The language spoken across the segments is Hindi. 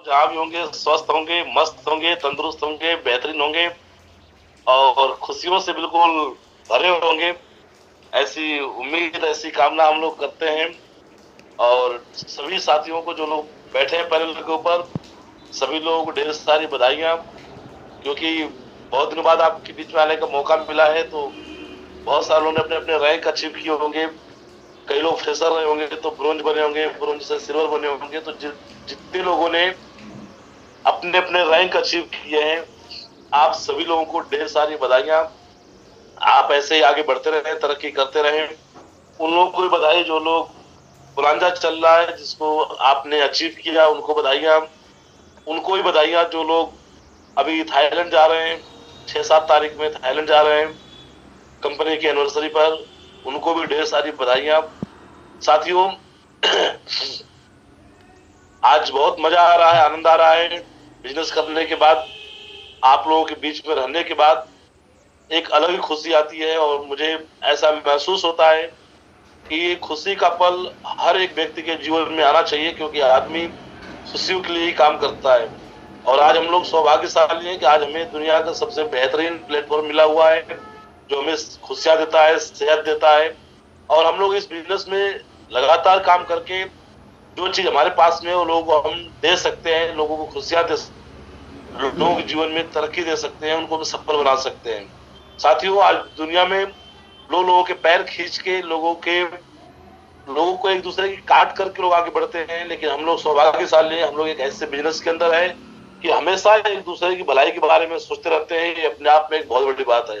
जहाँ भी होंगे स्वस्थ होंगे, मस्त होंगे, तंदुरुस्त होंगे, बेहतरीन होंगे और खुशियों से बिल्कुल भरे होंगे। ऐसी उम्मीद, ऐसी कामना हम लोग करते हैं। और सभी साथियों को जो लोग बैठे हैं पैनल के ऊपर, सभी लोगों को ढेर सारी बधाइयाँ, क्योंकि बहुत दिनों बाद आपके बीच में आने का मौका मिला है। तो बहुत सारे लोगों ने अपने अपने रैंक अचीव किए होंगे। कई लोग फ्रेशर रहे होंगे तो ब्रोंज बने होंगे, ब्रोंज से सिल्वर बने होंगे। तो जितने लोगों ने अपने अपने रैंक अचीव किए हैं, आप सभी लोगों को ढेर सारी बधाइयाँ। आप ऐसे ही आगे बढ़ते रहें, तरक्की करते रहें। उन लोगों को भी बधाई जो लोग बुलंदा चल रहा है, जिसको आपने अचीव किया, उनको बधाइयाँ। उनको भी बधाइयाँ जो लोग अभी थाईलैंड जा रहे हैं, 6-7 तारीख में थाईलैंड जा रहे हैं कंपनी की एनिवर्सरी पर, उनको भी ढेर सारी बधाइयाँ। साथियों, आज बहुत मजा आ रहा है, आनंद आ रहा है। बिजनेस करने के बाद, आप लोगों के बीच में रहने के बाद एक अलग ही खुशी आती है। और मुझे ऐसा महसूस होता है कि ये खुशी का पल हर एक व्यक्ति के जीवन में आना चाहिए, क्योंकि आदमी खुशियों के लिए ही काम करता है। और आज हम लोग सौभाग्यशाली हैं कि आज हमें दुनिया का सबसे बेहतरीन प्लेटफॉर्म मिला हुआ है, जो हमें खुशियां देता है, सेहत देता है। और हम लोग इस बिजनेस में लगातार काम करके जो चीज हमारे पास में है वो लोगों को हम दे सकते हैं, लोगों को खुशियां दे, लोगों के जीवन में तरक्की दे सकते हैं, उनको भी सफल बना सकते हैं। साथियों, आज दुनिया में लोगों के पैर खींच के लोगों को एक दूसरे की काट करके लोग आगे बढ़ते हैं, लेकिन हम लोग सौभाग्यशाली हैं। हम लोग एक ऐसे बिजनेस के अंदर है कि हमेशा एक दूसरे की भलाई के बारे में सोचते रहते हैं। ये अपने आप में एक बहुत बड़ी बात है।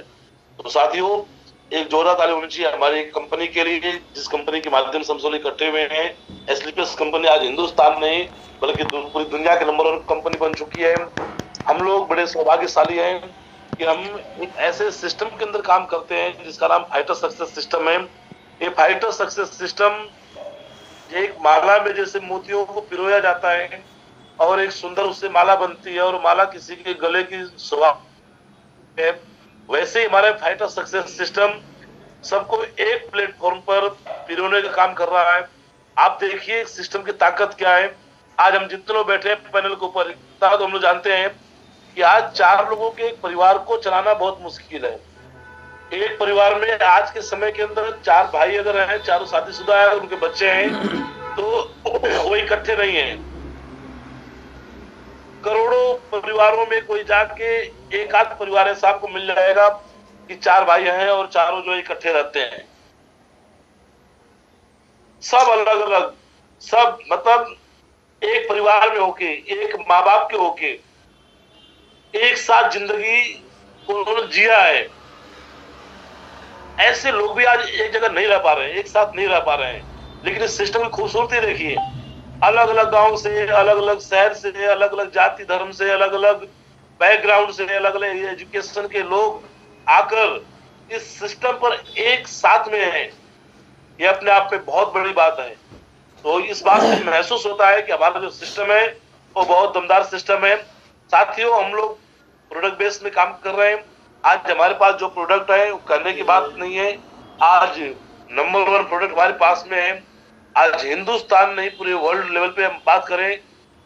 तो साथियों, एक जोरदार ताली होनी चाहिए हमारी कंपनी के लिए, जिस कंपनी के माध्यम से हम सब इकट्ठे हुए हैं। एसलीपीएस कंपनी आज हिंदुस्तान नहीं बल्कि पूरी दुनिया के नंबर 1 कंपनी बन चुकी है। हम लोग बड़े सौभाग्यशाली हैं कि हम एक ऐसे सिस्टम के अंदर काम करते हैं जिसका नाम फाइटर सक्सेस सिस्टम है। ये फाइटर सक्सेस सिस्टम एक माला में जैसे मोतियों को पिरोया जाता है और एक सुंदर उससे माला बनती है और माला किसी के गले की शोभा है, वैसे ही हमारा फाइटर सक्सेस सिस्टम सबको एक प्लेटफॉर्म पर पिरोने का काम कर रहा है। आप देखिए सिस्टम की ताकत क्या है। आज हम जितने लोग बैठे हैं पैनल के ऊपर, तो हम लोग जानते हैं कि आज 4 लोगों के एक परिवार को चलाना बहुत मुश्किल है। एक परिवार में आज के समय के अंदर 4 भाई अगर हैं, चारों शादीशुदा है, उनके बच्चे हैं, तो वो इकट्ठे नहीं है। करोड़ों परिवारों में कोई जाके एक आध परिवार ऐसा आपको मिल जाएगा कि 4 भाई हैं और चारों जो इकट्ठे रहते हैं। सब अलग अलग, सब मतलब एक परिवार में होके, एक माँ बाप के होके एक साथ जिंदगी को उन्होंने जिया है। ऐसे लोग भी आज एक जगह नहीं रह पा रहे हैं, एक साथ नहीं रह पा रहे हैं। लेकिन इस सिस्टम की खूबसूरती देखिए, अलग अलग गांव से, अलग अलग शहर से, अलग अलग जाति धर्म से, अलग अलग बैकग्राउंड से, अलग अलग एजुकेशन के लोग आकर इस सिस्टम पर एक साथ में है। ये अपने आप में बहुत बड़ी बात है। तो इस बात से महसूस होता है कि हमारा जो सिस्टम है वो बहुत दमदार सिस्टम है। साथियों, हम लोग प्रोडक्ट बेस में काम कर रहे हैं। आज हमारे पास जो प्रोडक्ट है वो करने की बात नहीं है, आज नंबर 1 प्रोडक्ट हमारे पास में है। आज हिंदुस्तान नहीं पूरे वर्ल्ड लेवल पे हम बात करें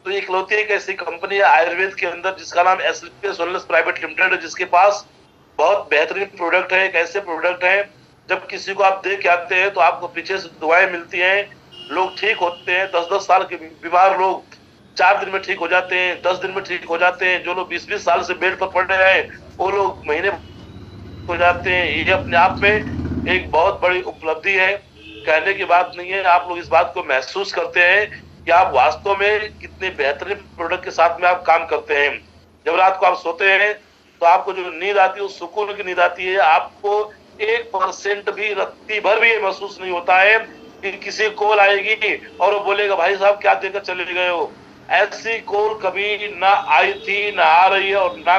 तो इकलौती एक ऐसी कंपनी है आयुर्वेद के अंदर जिसका नाम एसलीपीएस वेलनेस प्राइवेट लिमिटेड है, जिसके पास बहुत बेहतरीन प्रोडक्ट है। एक ऐसे प्रोडक्ट है जब किसी को आप दे के आते हैं तो आपको पीछे से दुआएं मिलती हैं, लोग ठीक होते हैं। 10-10 साल के बीमार लोग 4 दिन में ठीक हो जाते हैं, 10 दिन में ठीक हो जाते हैं। जो लोग 20-20 साल से बेड पर पड़े हैं वो लोग महीने हो जाते हैं। ये अपने आप में एक बहुत बड़ी उपलब्धि है, कहने की बात नहीं है। आप लोग इस बात को महसूस करते हैं कि आप वास्तव में कितने बेहतरीन प्रोडक्ट के साथ में आप काम करते हैं। जब रात को आप सोते हैं तो आपको जो नींद आती है वो सुकून की नींद आती है। आपको 1% भी रत्ती भर भी ये महसूस नहीं होता है कि किसी कॉल आएगी और वो बोलेगा भाई साहब क्या देकर चले गए हो। ऐसी कॉल कभी ना आई थी, ना आ रही है और ना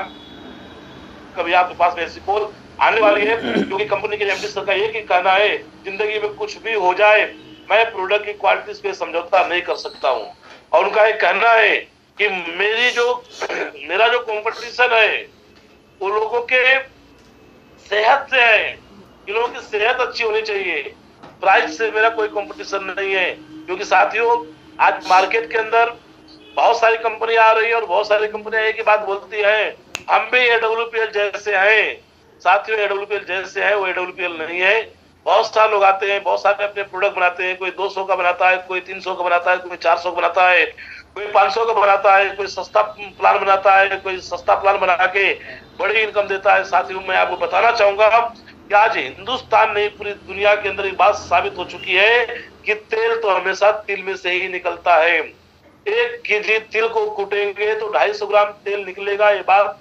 कभी आपके पास में ऐसी कॉल आने वाली है। क्योंकि कंपनी के एमडी सर का एक ही कहना है, जिंदगी में कुछ भी हो जाए मैं प्रोडक्ट की क्वालिटी पे समझौता नहीं कर सकता हूँ। और उनका एक कहना है कि मेरा जो कंपटीशन है वो लोगों के सेहत से है, इन लोगों की सेहत अच्छी होनी चाहिए। प्राइस से मेरा कोई कंपटीशन नहीं है। क्योंकि साथियों, आज मार्केट के अंदर बहुत सारी कंपनी आ रही है और बहुत सारी कंपनियां एक ही बात बोलती है, हम भी AWPL जैसे हैं। साथियों, AWPL जैसे है वो AWPL नहीं है। बहुत सारे लोग आते हैं, बहुत सारे अपने प्रोडक्ट बनाते हैं, कोई 200 का बनाता है, कोई 300 का बनाता है, कोई 400 का बनाता है, कोई 500 का बनाता है, कोई सस्ता प्लान बनाता है, कोई सस्ता प्लान बना के बड़ी इनकम देता है। साथियों, मैं आपको बताना चाहूंगा कि आज हिंदुस्तान नहीं पूरी दुनिया के अंदर एक बात साबित हो चुकी है कि तेल तो हमेशा तिल में से ही निकलता है। 1 केजी तिल को कूटेंगे तो 250 ग्राम तेल निकलेगा, ये बात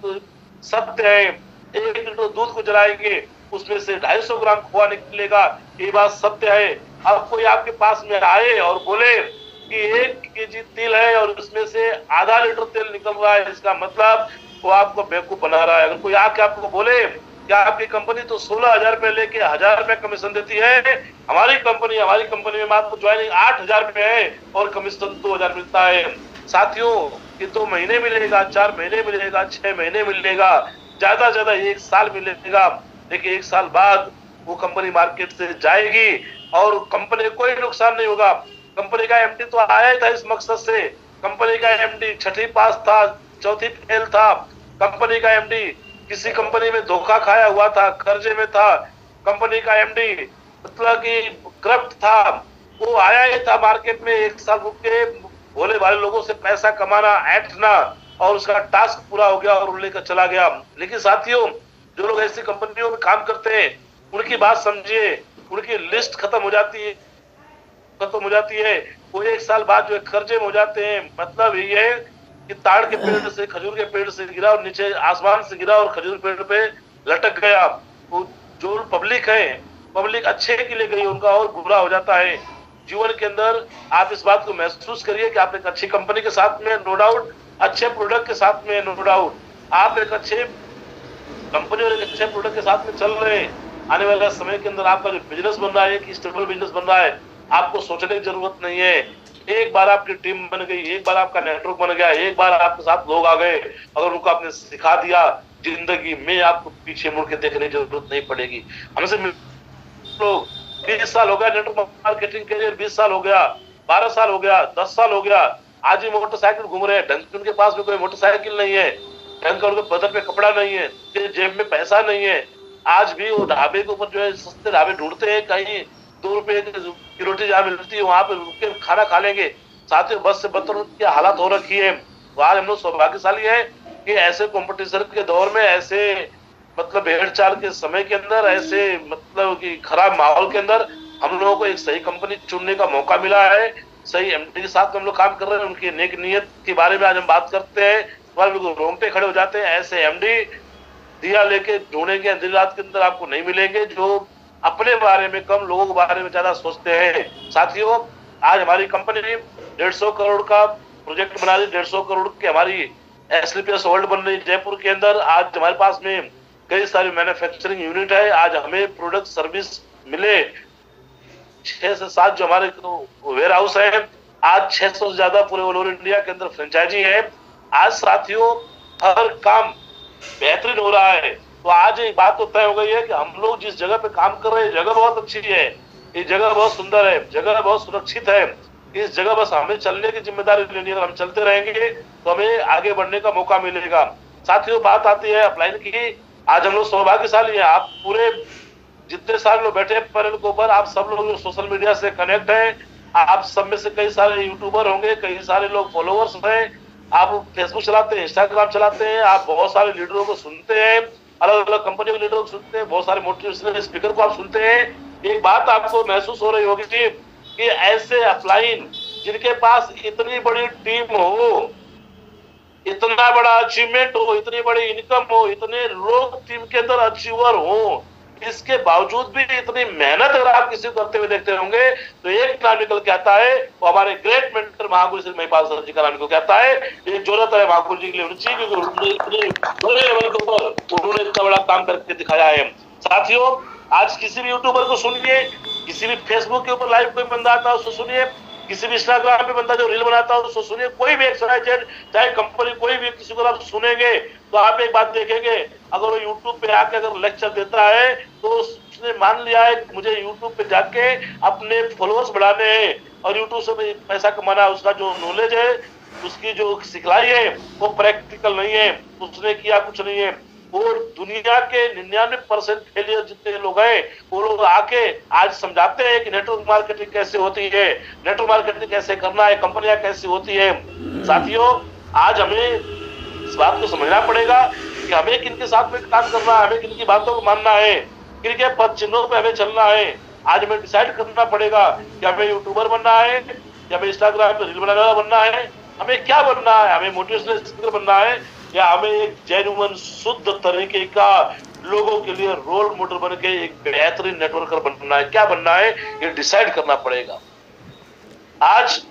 सत्य है। 1 लीटर दूध को जलाएंगे उसमें से 250 ग्राम खोआ निकलेगा, ये बात सत्य है। अब कोई आपके पास में आए और बोले कि 1 केजी तिल है और उसमें से आधा लीटर तेल निकल रहा है, इसका मतलब वो आपको बेवकूफ बना रहा है। अगर कोई आके आपको बोले कि आपकी कंपनी तो 16,000 रुपए लेके 1,000 रुपए कमीशन देती है, हमारी कंपनी में मात्र ज्वाइनिंग 8,000 रुपए है और कमीशन 2,000 मिलता है। साथियों, ये 2 महीने मिलेगा, 4 महीने मिलेगा, 6 महीने मिलेगा, ज्यादा से ज्यादा 1 साल मिलेगा, लेकिन 1 साल बाद वो कंपनी मार्केट से जाएगी और कंपनी को कोई नुकसान नहीं होगा। कंपनी का एमडी तो आया ही था इस मकसद से। कंपनी का एमडी 6वीं पास था, 4थी फेल था। कंपनी का एमडी किसी कंपनी में धोखा खाया हुआ था, कर्जे में था। कंपनी का एमडी मतलब कि करप्ट था। वो आया ही था मार्केट में 1 साल रुक के भोले भाले लोगों से पैसा कमाना, ऐंठना, और उसका टास्क पूरा हो गया और वो लेकर चला गया। लेकिन साथियों, जो लोग ऐसी कंपनियों में काम करते हैं उनकी बात समझिए, उनकी लिस्ट खत्म हो जाती है। वो 1 साल बाद जो है कर्जे में हो जाते हैं। मतलब ये है कि ताड़ के पेड़ से, खजूर के पेड़ से गिरा और नीचे आसमान से गिरा और खजूर पेड़ पे लटक गया। वो जो पब्लिक है, पब्लिक अच्छे के लिए गई, उनका और बुरा हो जाता है। जीवन के अंदर आप इस बात को महसूस करिए कि आप एक अच्छी कंपनी के साथ में, नो डाउट, अच्छे प्रोडक्ट के साथ में, नो डाउट, आप एक अच्छे कंपनी और एक अच्छे प्रोडक्ट के साथ में चल रहे हैं। आने वाले समय के अंदर आपका जो बिजनेस बन रहा है, एक स्टेबल बिजनेस बन रहा है, आपको सोचने की जरूरत नहीं है। एक बार आपकी टीम बन गई, एक बार आपका नेटवर्क बन गया, एक बार आपके साथ लोग आ गए, अगर उनको आपने सिखा दिया, जिंदगी में आपको पीछे मुड़ के देखने की जरूरत नहीं पड़ेगी। हमसे लोग 20 साल हो गया नेटवर्क मार्केटिंग करियर, 20 साल हो गया, 12 साल हो गया, 10 साल हो गया, आज ही मोटरसाइकिल घूम रहे हैं। ढंग के उनके पास में कोई मोटरसाइकिल नहीं है, ढंग का उनके बदन पे कपड़ा नहीं है, जेब में पैसा नहीं है। आज भी वो ढाबे के ऊपर जो है सस्ते ढाबे ढूंढते हैं, कहीं 2 रुपए की रोटी जहाँ मिलती है वहां पे रुक के खाना खा लेंगे। साथियों, बस से बदतर की हालत हो रखी है। तो आज हम लोग सौभाग्यशाली है कि ऐसे कंपटीशन के दौर में, ऐसे मतलब भेड़ चाल के समय के अंदर, ऐसे मतलब कि खराब माहौल के अंदर हम लोगों को एक सही कंपनी चुनने का मौका मिला है। सही एमडी के साथ हम लोग काम कर रहे हैं, उनकी नेक नियत के बारे में आज हम बात करते हैं, हमारे लोग रोंगटे खड़े हो जाते हैं। ऐसे एमडी दिया लेके ढूंढेंगे अंधेरी रात के अंदर आपको नहीं मिलेंगे, जो अपने बारे में कम, लोगों के बारे में ज्यादा सोचते हैं। साथियों, आज हमारी कंपनी 150 करोड़ का प्रोजेक्ट बना रही, 150 करोड़ की हमारी SLPS वर्ल्ड बन रही जयपुर के अंदर। आज हमारे पास में कई सारी मैन्युफैक्चरिंग यूनिट है। आज हमें प्रोडक्ट सर्विस मिले 6 से 7 जो हमारे वेयर हाउस है, आज 600 से ज्यादा पूरे ऑल ओवर इंडिया के अंदर फ्रेंचाइजी है। आज साथियों, हर काम बेहतरीन हो रहा है। तो आज एक बात तो तय हो गई है कि हम लोग जिस जगह पे काम कर रहे हैं, जगह बहुत अच्छी है, ये जगह बहुत सुंदर है, जगह बहुत सुरक्षित है। इस जगह बस हमें चलने की जिम्मेदारी लेनी है। हम चलते रहेंगे तो हमें आगे बढ़ने का मौका मिलेगा। साथियों, बात आती है अपलाइन की। आज हम लोग सौभाग्यशाली है, आप पूरे जितने सारे लोग बैठे हैं पैनल के ऊपर, आप सब लोग जो सोशल मीडिया से कनेक्ट हैं, आप सब में से कई सारे यूट्यूबर होंगे, कई सारे लोग फॉलोअर्स हैं, आप फेसबुक चलाते हैं, इंस्टाग्राम चलाते हैं, आप बहुत सारे लीडरों को सुनते हैं, अलग अलग कंपनियों के लीडरों को सुनते हैं, बहुत सारे मोटिवेशनल स्पीकर को आप सुनते हैं। एक बात आपको महसूस हो रही होगी कि ऐसे अपलाइन जिनके पास इतनी बड़ी टीम हो, इतना बड़ा अचीवमेंट हो, इतनी बड़ी इनकम हो, इतने लोग टीम के अंदर अचीवर हो, इसके बावजूद भी इतनी मेहनत अगर आप किसी को करते हुए देखते होंगे तो एक नाम निकल के आता है, वो हमारे great mentor Mahaguru Shri Mahipal sir जी का नाम निकल के आता है। ये जरूरत है महागुरु जी के लिए, क्योंकि इतने बड़े लेवल के ऊपर उन्होंने इतना बड़ा काम करके दिखाया है। साथियों, आज किसी भी यूट्यूबर को सुनिए, किसी भी फेसबुक के ऊपर लाइव कोई बंदा आता है उसको सुनिए, किसी भी इंस्टाग्राम पे बंदा जो रील बनाता है उसको सुनिए, कोई भी एक्सवाइजेड चाहे कंपनी कोई भी, किसी को आप सुनेंगे तो आप एक बात देखेंगे, अगर वो यूट्यूब पे आके अगर लेक्चर देता है तो उसने मान लिया है मुझे यूट्यूब पे जाके अपने फॉलोअर्स बढ़ाने हैं और यूट्यूब से पैसा कमाना है। उसका जो नॉलेज है उसकी जो सिखलाई है वो प्रैक्टिकल नहीं है, उसने किया कुछ नहीं है। और दुनिया के 99% फेलियर जितने लोग हैं वो लोग आके आज समझाते हैं कि नेटवर्क मार्केटिंग कैसे होती है, नेटवर्क मार्केटिंग कैसे करना है, कंपनियां कैसी होती है। साथियों, आज हमें इस बात को समझना पड़ेगा कि हमें किनके साथ में काम करना है, हमें किनकी बातों को मानना है, किनके पद चिन्हों पे हमें चलना है। आज हमें डिसाइड करना पड़ेगा कि हमें यूट्यूबर बनना है या हमें इंस्टाग्राम पे रील बनाने वाला बनना है, हमें क्या बनना है, हमें मोटिवेशनल स्पीकर बनना है या हमें एक जेन्युइन शुद्ध तरीके का लोगों के लिए रोल मॉडल बन के एक बेहतरीन नेटवर्कर बनना है, क्या बनना है ये डिसाइड करना पड़ेगा। आज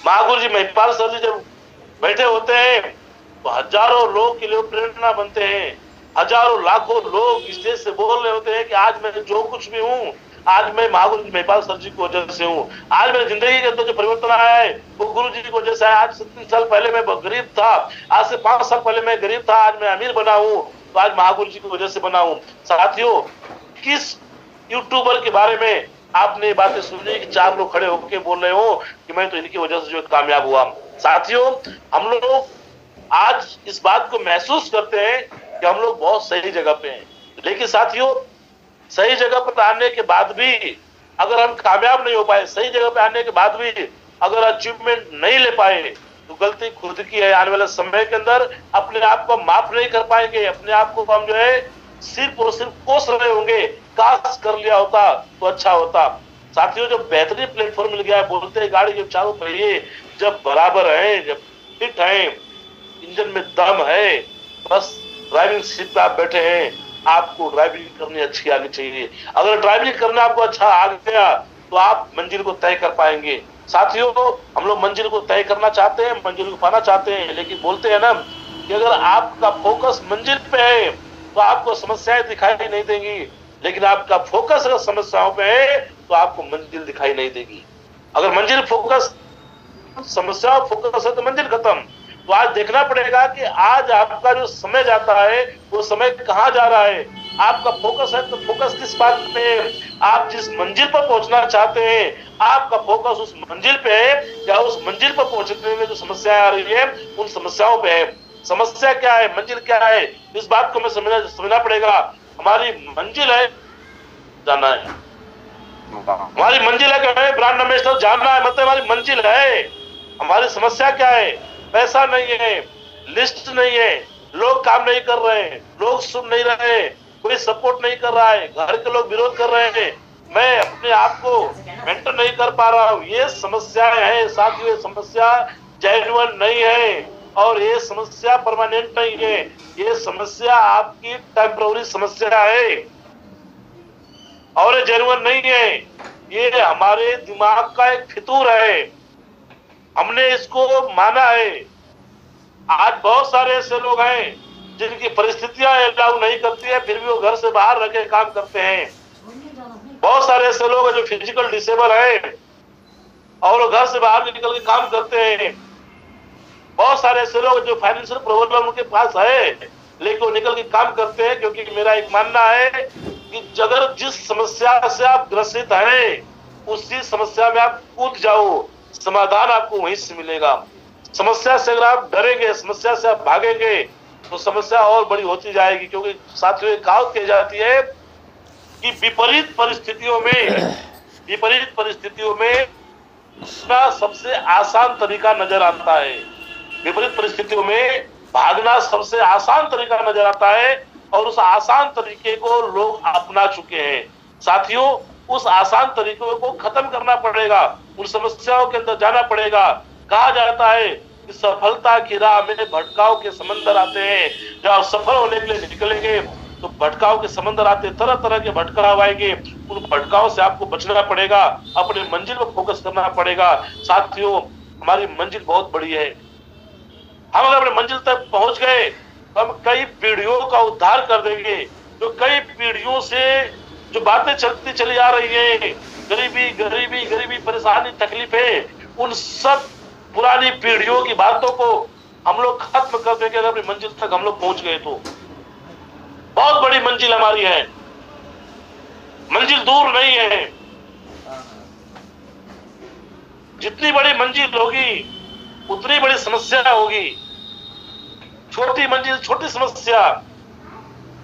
महागुरु जी महिपाल सर जी जब बैठे होते हैं तो हजारों लोग के लिए प्रेरणा बनते हैं, हजारों लाखों लोग स्टेज से बोल रहे होते हैं कि आज मैं जो कुछ भी हूँ, आज मैं महागुरु जी महिपाल सर जी की वजह से हूँ, आज मेरी जिंदगी के अंदर जो परिवर्तन आया है वो गुरु जी की वजह से है। आज 30 साल पहले मैं गरीब था, आज से 5 साल पहले मैं गरीब था, आज मैं अमीर बना हूँ तो आज महागुरु जी की वजह से बना हूँ। साथियों, किस यूट्यूबर के बारे में आपने बातें सुनी कि 4 लोग खड़े होकर बोल रहे हो कि मैं तो इनकी वजह से जो कामयाब हुआ। साथियों, हम लोग आज इस बात को महसूस करते हैं कि हम लोग बहुत सही जगह पे हैं, लेकिन साथियों सही जगह पर आने के बाद भी अगर हम कामयाब नहीं हो पाए, सही जगह पे आने के बाद भी अगर अचीवमेंट नहीं ले पाए तो गलती खुद की है। आने वाले समय के अंदर अपने आप को माफ नहीं कर पाएंगे, अपने आप को हम जो है सिर्फ और सिर्फ कोस रहे होंगे, काश कर लिया होता तो अच्छा होता। साथियों, जो बेहतरीन प्लेटफॉर्म मिल गया है, बोलते हैं गाड़ी के चारों पहिए जब बराबर है, जब फिट है, इंजन में दम है, बस ड्राइविंग सीट पे आप बैठे हैं, आपको ड्राइविंग करनी अच्छी आनी चाहिए। अगर ड्राइविंग करना आपको अच्छा आ गया तो आप मंजिल को तय कर पाएंगे। साथियों, हम लोग मंजिल को तय करना चाहते हैं, मंजिल को पाना चाहते हैं, लेकिन बोलते हैं ना कि अगर आपका फोकस मंजिल पे है तो आपको समस्याएं दिखाई नहीं देंगी, लेकिन आपका फोकस अगर समस्याओं पे है तो आपको मंजिल दिखाई नहीं देगी। अगर मंजिल फोकस समस्या फोकस है तो मंजिल खत्म। तो आज देखना पड़ेगा कि आज आपका जो समय जाता है वो समय कहाँ जा रहा है। आपका फोकस है तो फोकस किस बात पे है, आप जिस मंजिल पर पहुंचना चाहते हैं आपका फोकस उस मंजिल पे है या उस मंजिल पर पहुंचने में जो समस्या आ रही है उन समस्याओं पे है। समस्या क्या है, मंजिल क्या है, इस बात को हमें समझना पड़ेगा। हमारी मंजिल है जाना है, हमारी मंजिल है कि हमें ब्रांड एम्बेसडर जानना है, मतलब हमारी मंजिल है। हमारी समस्या क्या है, पैसा नहीं है, लिस्ट नहीं है, लोग काम नहीं कर रहे हैं, लोग सुन नहीं रहे, कोई सपोर्ट नहीं कर रहा है, घर के लोग विरोध कर रहे हैं, मैं अपने आप को मेंटेन नहीं कर पा रहा हूँ। ये समस्याएं हैं साथियों, ये समस्या जेन्युइन नहीं है और ये समस्या परमानेंट नहीं है, ये समस्या आपकी टेम्पररी समस्या है और ये जेन्युइन नहीं है। ये हमारे दिमाग का एक फितूर है, हमने इसको माना है। आज बहुत सारे ऐसे लोग हैं जिनकी परिस्थितियां अलाउ नहीं करती है, फिर भी वो घर से बाहर रह के काम करते हैं। बहुत सारे ऐसे लोग हैं जो फिजिकल डिसेबल हैं और वो घर से बाहर निकल के काम करते हैं। बहुत सारे ऐसे लोग जो फाइनेंशियल प्रॉब्लम उनके पास है लेकिन वो निकल के काम करते हैं, क्योंकि मेरा एक मानना है कि अगर जिस समस्या से आप ग्रसित हैं उसी समस्या में आप कूद जाओ, समाधान आपको वहीं से मिलेगा। समस्या से अगर आप डरेंगे, समस्या से आप भागेंगे तो समस्या और बड़ी होती जाएगी, क्योंकि साथियों एक कहावत कही जाती है कि विपरीत परिस्थितियों में सबसे आसान तरीका नजर आता है। विपरीत परिस्थितियों में भागना सबसे आसान तरीका नजर आता है और उस आसान तरीके को लोग अपना चुके हैं। साथियों, उस आसान तरीकों को खत्म करना पड़ेगा, उन समस्याओं के अंदर जाना पड़ेगा। कहा जाता है कि सफलता की राह में भटकाव के समंदर आते हैं, जब आप सफल होने के लिए निकलेंगे तो भटकाव के समंदर आते, तरह तरह के भटकाव आएंगे, उन भटकाव से आपको बचना पड़ेगा, अपने मंजिल पर फोकस करना पड़ेगा। साथियों, हमारी मंजिल बहुत बड़ी है, हम अगर अपने मंजिल तक पहुंच गए तो हम कई पीढ़ियों का उद्धार कर देंगे। जो कई पीढ़ियों से जो बातें चलती चली आ रही है, गरीबी गरीबी गरीबी, परेशानी तकलीफें, उन सब पुरानी पीढ़ियों की बातों को हम लोग खत्म कर देंगे अगर अपनी मंजिल तक हम लोग पहुंच गए तो। बहुत बड़ी मंजिल हमारी है, मंजिल दूर नहीं है। जितनी बड़ी मंजिल होगी उतनी बड़ी समस्या होगी। छोटी मंजिल छोटी समस्या,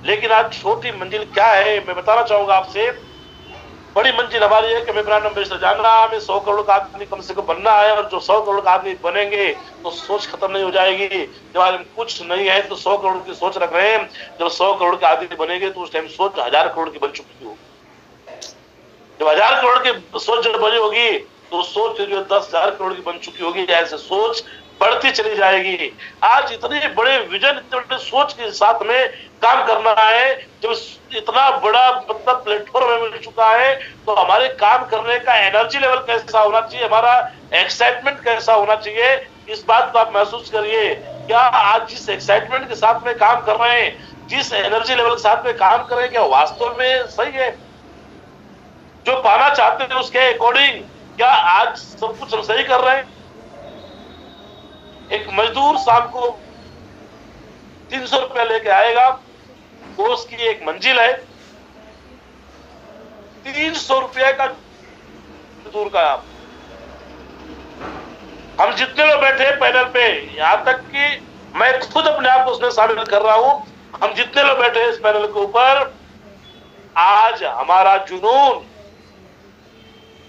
लेकिन आज छोटी मंजिल क्या है मैं बताना चाहूंगा आपसे। बड़ी मंजिल हमारी है कि हमें ब्रांड एम्बेसडर जानना, हमें 100 करोड़ का आदमी कम से कम बनना है। और जो 100 करोड़ का आदमी बनेंगे तो सोच खत्म नहीं हो जाएगी। जब आज कुछ नहीं है तो 100 करोड़ की सोच रख रहे हैं, जब 100 करोड़ के आदमी बनेंगे तो उस टाइम सोच 1000 करोड़ की बन चुकी होगी। जब 1000 करोड़ की सोच जब बनी होगी तो सोच जो 10,000 करोड़ की बन चुकी होगी। ऐसे सोच बढ़ती चली जाएगी। आज इतने बड़े विजन, इतने बड़े सोच के साथ में काम करना है। जब इतना बड़ा मतलब प्लेटफॉर्म मिल चुका है तो हमारे काम करने का एनर्जी लेवल कैसा होना चाहिए, हमारा एक्साइटमेंट कैसा होना चाहिए, इस बात को आप महसूस करिए। क्या आज जिस एक्साइटमेंट के साथ में काम कर रहे हैं, जिस एनर्जी लेवल के साथ में काम कर रहे हैं, क्या वास्तव में सही है? जो पाना चाहते हैं उसके अकॉर्डिंग क्या आज सब कुछ हम सही कर रहे हैं? एक मजदूर शाम को 300 रुपया लेके आएगा, वो उसकी एक मंजिल है। 300 रुपये का मजदूर का। हम जितने लोग बैठे पैनल पे, यहां तक कि मैं खुद अपने आप को उसमें शामिल कर रहा हूं, हम जितने लोग बैठे इस पैनल के ऊपर, आज हमारा जुनून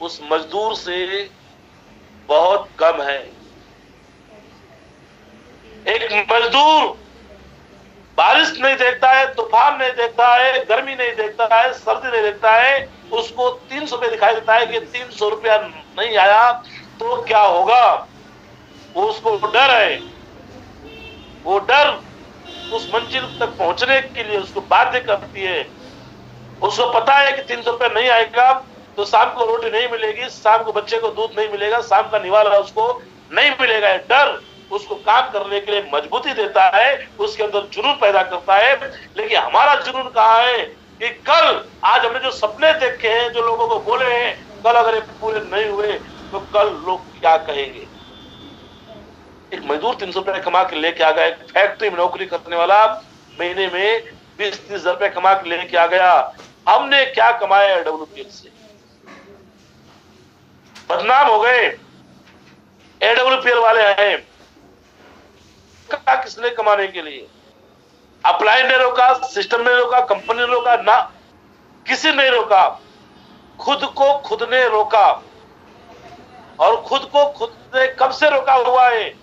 उस मजदूर से बहुत कम है। एक मजदूर बारिश नहीं देखता है, तूफान नहीं देखता है, गर्मी नहीं देखता है, सर्दी नहीं देखता है, उसको 300 रुपये दिखाई देता है कि 300 रुपया नहीं आया तो क्या होगा। उसको डर है, वो डर उस मंजिल तक पहुंचने के लिए उसको बाध्य करती है। उसको पता है कि 300 रुपया नहीं आएगा तो शाम को रोटी नहीं मिलेगी, शाम को बच्चे को दूध नहीं मिलेगा, शाम का निवाला उसको नहीं मिलेगा। डर उसको काम करने के लिए मजबूती देता है, उसके अंदर जुनून पैदा करता है। लेकिन हमारा जुनून कहाँ है कि कल, आज हमने जो सपने देखे हैं, जो लोगों को बोले हैं, कल अगर ये पूरे नहीं हुए तो कल लोग क्या कहेंगे। एक मजदूर 300 रुपए कमा के लेके आ गया, एक फैक्ट्री में नौकरी करने वाला महीने में 20-30 हजार रुपए कमा के लेके आ गया। हमने क्या कमाया एडब्ल्यूपीएल से? बदनाम हो गए। एडब्ल्यूपीएल वाले हैं, किसने कमाने के लिए? अपलाइन ने रोका, सिस्टम ने रोका, कंपनी ने रोका ना, किसी ने रोका। खुद को खुद ने रोका। और खुद को खुद ने कब से रोका हुआ है?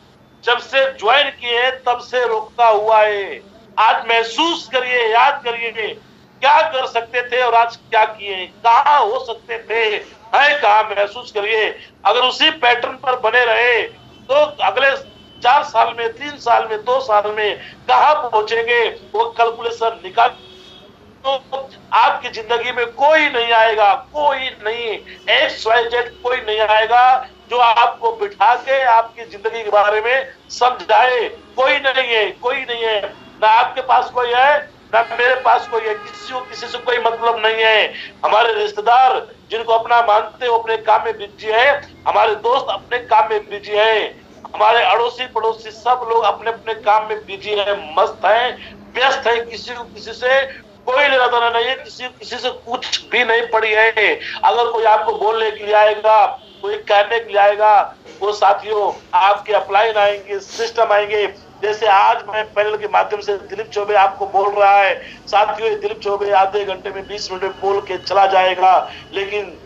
जब से ज्वाइन किए तब से रोकता हुआ है। आज महसूस करिए, याद करिए, क्या कर सकते थे और आज क्या किए, कहां हो सकते थे, है कहां, महसूस करिए। अगर उसी पैटर्न पर बने रहे तो अगले 4 साल में, 3 साल में, 2 साल में कहां पहुंचेंगे, वो कैलकुलेशन निकाल। तो आपकी जिंदगी में कोई नहीं आएगा, कोई नहीं, XYZ कोई नहीं आएगा जो आपको बिठा के आपकी जिंदगी के बारे में समझाए। कोई नहीं है, कोई नहीं है। ना आपके पास कोई है, ना मेरे पास कोई है। किसी को किसी से कोई मतलब नहीं है। हमारे रिश्तेदार जिनको अपना मानते हो अपने काम में बिजी है, हमारे दोस्त अपने काम में बिजी है, हमारे अड़ोसी पड़ोसी सब लोग अपने अपने काम में बिजी है, मस्त है, व्यस्त है। किसी को किसी से कोई लेना देना नहीं है, किसी से कुछ भी नहीं पड़ी है। अगर कोई आपको बोलने के लिए आएगा, कोई कहने के लिए आएगा, वो साथियों आपके अपलाइन आएंगे, सिस्टम आएंगे। जैसे आज मैं पैनल के माध्यम से दिलीप चौबे आपको बोल रहा है, साथियों दिलीप चौबे आधे घंटे में 20 मिनट में बोल के चला जाएगा, लेकिन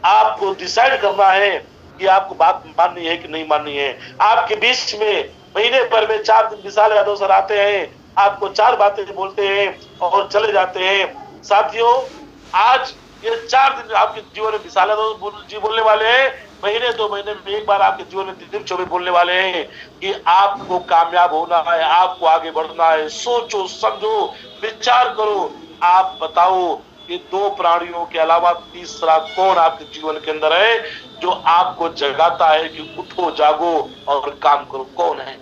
आपको डिसाइड करना है कि आपको बात माननी है कि नहीं माननी है। आपके बीच में महीने भर में 4 दिन विशाल यादव सर आते हैं, आपको 4 बातें बोलते हैं और चले जाते हैं। साथियों आज ये 4 दिन आपके जीवन में विशाल यादव जी बोलने वाले हैं, महीने 2 महीने में एक बार आपके जीवन में दिलीप चौबे बोलने वाले हैं कि आपको कामयाब होना है, आपको आगे बढ़ना है। सोचो, समझो, विचार करो। आप बताओ कि 2 प्राणियों के अलावा तीसरा कौन आपके जीवन के अंदर है जो आपको जगाता है कि उठो, जागो और काम करो? कौन है?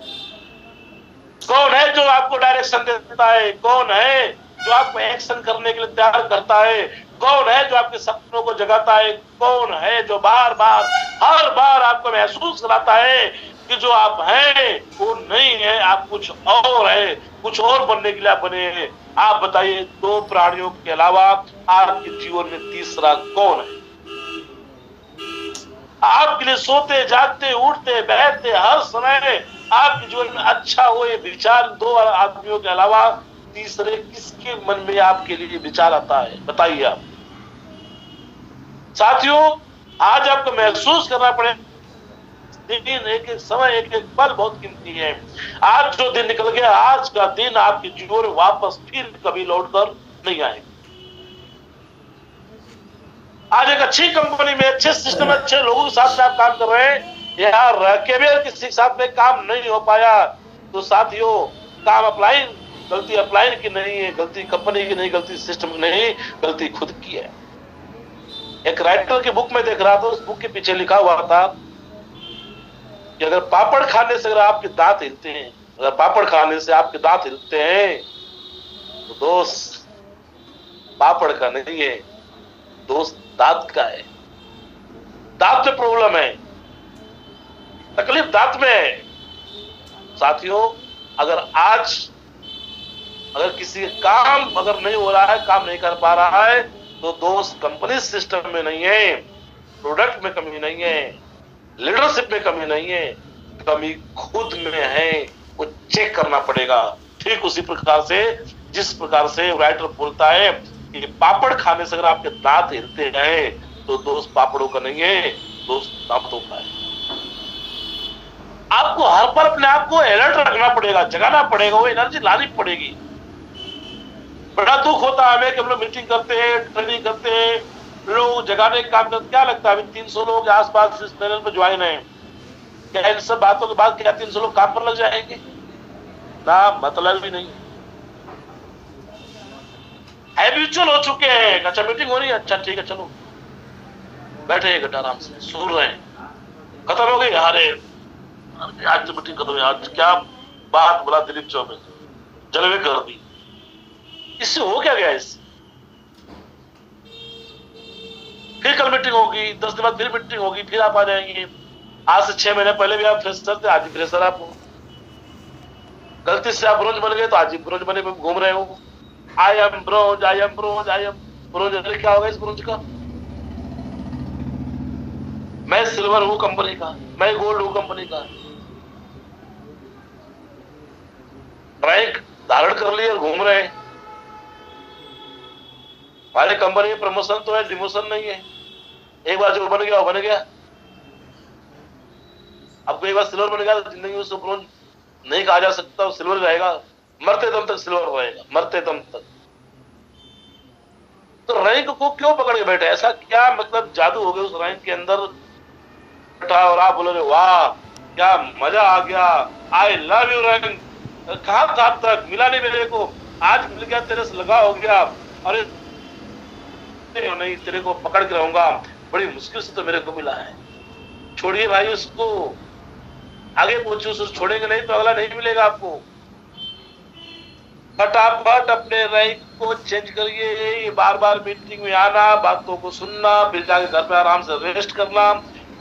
कौन है जो आपको डायरेक्शन देता है? कौन है जो आपको एक्शन करने के लिए तैयार करता है? कौन है जो आपके सपनों को जगाता है? कौन है जो बार बार, हर बार आपको महसूस कराता है कि जो आप हैं वो नहीं है, आप कुछ और है, कुछ और बनने के लिए आप बने हैं? आप बताइए, 2 प्राणियों के अलावा आपके जीवन में तीसरा कौन है? आपके लिए सोते जागते उठते बैठते हर समय आपके जीवन में अच्छा हो, ये विचार दो आदमियों के अलावा तीसरे किसके मन में आपके लिए विचार आता है? बताइए आप। साथियों, आज आपको महसूस करना पड़ेगा, दिन एक एक समय एक एक पल बहुत कीमती है। आज जो दिन निकल गया, आज का दिन आपके जीवन में वापस फिर कभी लौटकर नहीं आएगा। आज एक अच्छी कंपनी में अच्छे सिस्टम में अच्छे लोगों के साथ में आप काम कर रहे हैं, यार रह के भी किसी के साथ में काम नहीं हो पाया तो साथियों, काम अप्लाई गलती अप्लाई की नहीं है, गलती कंपनी की नहीं, गलती सिस्टम की नहीं, गलती खुद की है। एक राइटर की बुक में देख रहा था, उस बुक के पीछे लिखा हुआ था कि अगर पापड़ खाने से अगर आपके दांत हिलते हैं, अगर पापड़ खाने से आपके दांत हिलते हैं तो दोस्त पापड़ का नहीं है, दोस्त दांत का है। दांत में प्रॉब्लम है, तकलीफ दांत में है। साथियों, अगर किसी काम अगर नहीं हो रहा है, काम नहीं कर पा रहा है, तो दोस्त कंपनी सिस्टम में नहीं है, प्रोडक्ट में कमी नहीं है, लीडरशिप में कमी नहीं है, कमी खुद में है। वो चेक करना पड़ेगा। ठीक उसी प्रकार से जिस प्रकार से राइटर बोलता है कि पापड़ खाने से अगर आपके दांत हिलते हैं तो दोस्त पापड़ों का नहीं है, दोस्त दांतों का है। आपको हर पर अपने आप को अलर्ट रखना पड़ेगा, जगाना पड़ेगा, वो एनर्जी लानी पड़ेगी। बड़ा दुख होता है हमें कि हम लोग मीटिंग करते हैं, ट्रेनिंग करते हैं, लोग जगाने का काम करते। क्या लगता है अभी 300 लोग आसपास इस पैनल पर ज्वाइन है, क्या इन सब बातों के बाद क्या 300 लोग काम पर लग जाएंगे? ना, मतलब ही नहीं। हैबिचुअल हो चुके हैं। अच्छा मीटिंग हो रही है, अच्छा ठीक है चलो बैठे घंटा आराम से सुन रहे हैं, खत्म हो गई। अरे आज तो मीटिंग खत्म, आज क्या बात बोला दिलीप चौबे, जलवे कर दी। इससे हो क्या गया? इससे फिर कल मीटिंग होगी, 10 दिन बाद फिर मीटिंग होगी, फिर आप आ जाएंगे। आज से 6 महीने पहले भी आप फ्रेशर थे, आज भी फ्रेशर आप हो। गलती से आप ब्रोंज बन गए तो आज भी ब्रोंज बने घूम रहे हो। I am bronze, I am bronze, I am bronze. अरे क्या होगा इस ब्रोंज का? मैं सिल्वर हूं कंपनी का, मैं गोल्ड हूं कंपनी का। रैंक धारण कर लिए और घूम रहे हैं। हमारे कंपनी में प्रमोशन तो है, डिमोशन नहीं है। एक बार जो बन गया वो बन गया। अब एक बार सिल्वर बन गया तो जिंदगी में उसको ब्रोंज नहीं कहा जा सकता, वो सिल्वर रहेगा, मरते दम तक सिल्वर रहेगा, मरते दम तक। तो रैंक को क्यों पकड़ के बैठे? ऐसा क्या मतलब जादू हो गया उस रैंक के अंदर बैठा और आप बोल रहे वाह क्या मजा आ गया, आई लव यू रैंक। कहा था अब तक मिला नहीं मेरे को, आज मिल गया, तेरे से लगा हो गया। अरे नहीं, तेरे को पकड़ के रहूंगा, बड़ी मुश्किल से तो मेरे को मिला है। छोड़िए भाई उसको, आगे पहुंचे, उसको छोड़ेंगे नहीं तो अगला नहीं मिलेगा आपको। फटाफट अपने रैंक को चेंज करिए। बार बार मीटिंग में आना, बातों को सुनना, फिर जाके घर पे आराम से रेस्ट करना,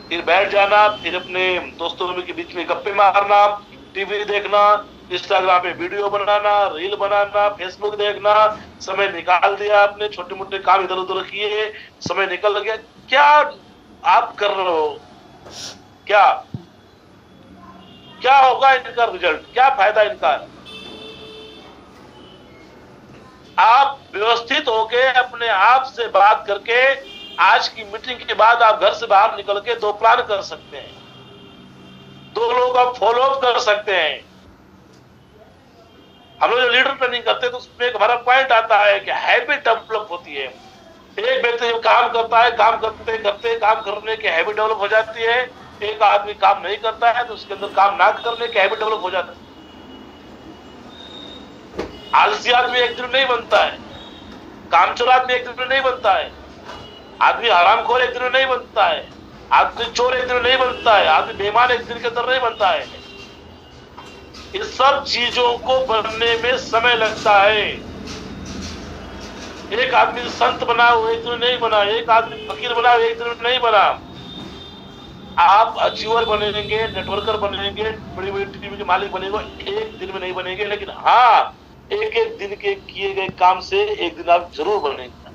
फिर बैठ जाना, फिर अपने दोस्तों के बीच में गप्पे मारना, टीवी देखना, इंस्टाग्राम पे वीडियो बनाना, रील बनाना, फेसबुक देखना। समय निकाल दिया आपने, छोटे मोटे काम इधर उधर किए, समय निकल गया। क्या आप कर रहे हो? क्या क्या होगा इनका रिजल्ट? क्या फायदा इनका? आप व्यवस्थित होके अपने आप से बात करके आज की मीटिंग के बाद आप घर से बाहर निकल के 2 प्लान कर सकते हैं, 2 लोग आप फॉलो अप कर सकते हैं। हम लोग जो लीडर ट्रेनिंग करते हैं तो उसमें एक हमारा पॉइंट आता है कि हैबिट डेवलप होती है। एक व्यक्ति जब काम करता है, काम करते करते काम करने की हैबिट डेवलप हो जाती है। एक आदमी काम नहीं करता है तो उसके अंदर काम ना करने की हैबिट डेवलप हो जाती है। आलसी आदमी एक दिन नहीं बनता है, कामचोर आदमी एक दिन में नहीं बनता है, आदमी हरामखोर एक दिन में नहीं बनता है, आदमी चोर एक दिन में नहीं बनता है, आदमी बेईमान एक दिन के अंदर नहीं बनता है। इस सब चीजों को बनने में समय लगता है। एक आदमी संत बना वो एक दिन में नहीं बना, एक आदमी फकीर बना वो एक दिन में नहीं बना। आप अचीवर बनेंगे, नेटवर्कर बनेंगे, बड़ी बड़ी टीम के मालिक बनेंगे, एक दिन में नहीं बनेंगे, लेकिन हाँ एक एक दिन के किए गए काम से एक दिन आप जरूर बनेंगे।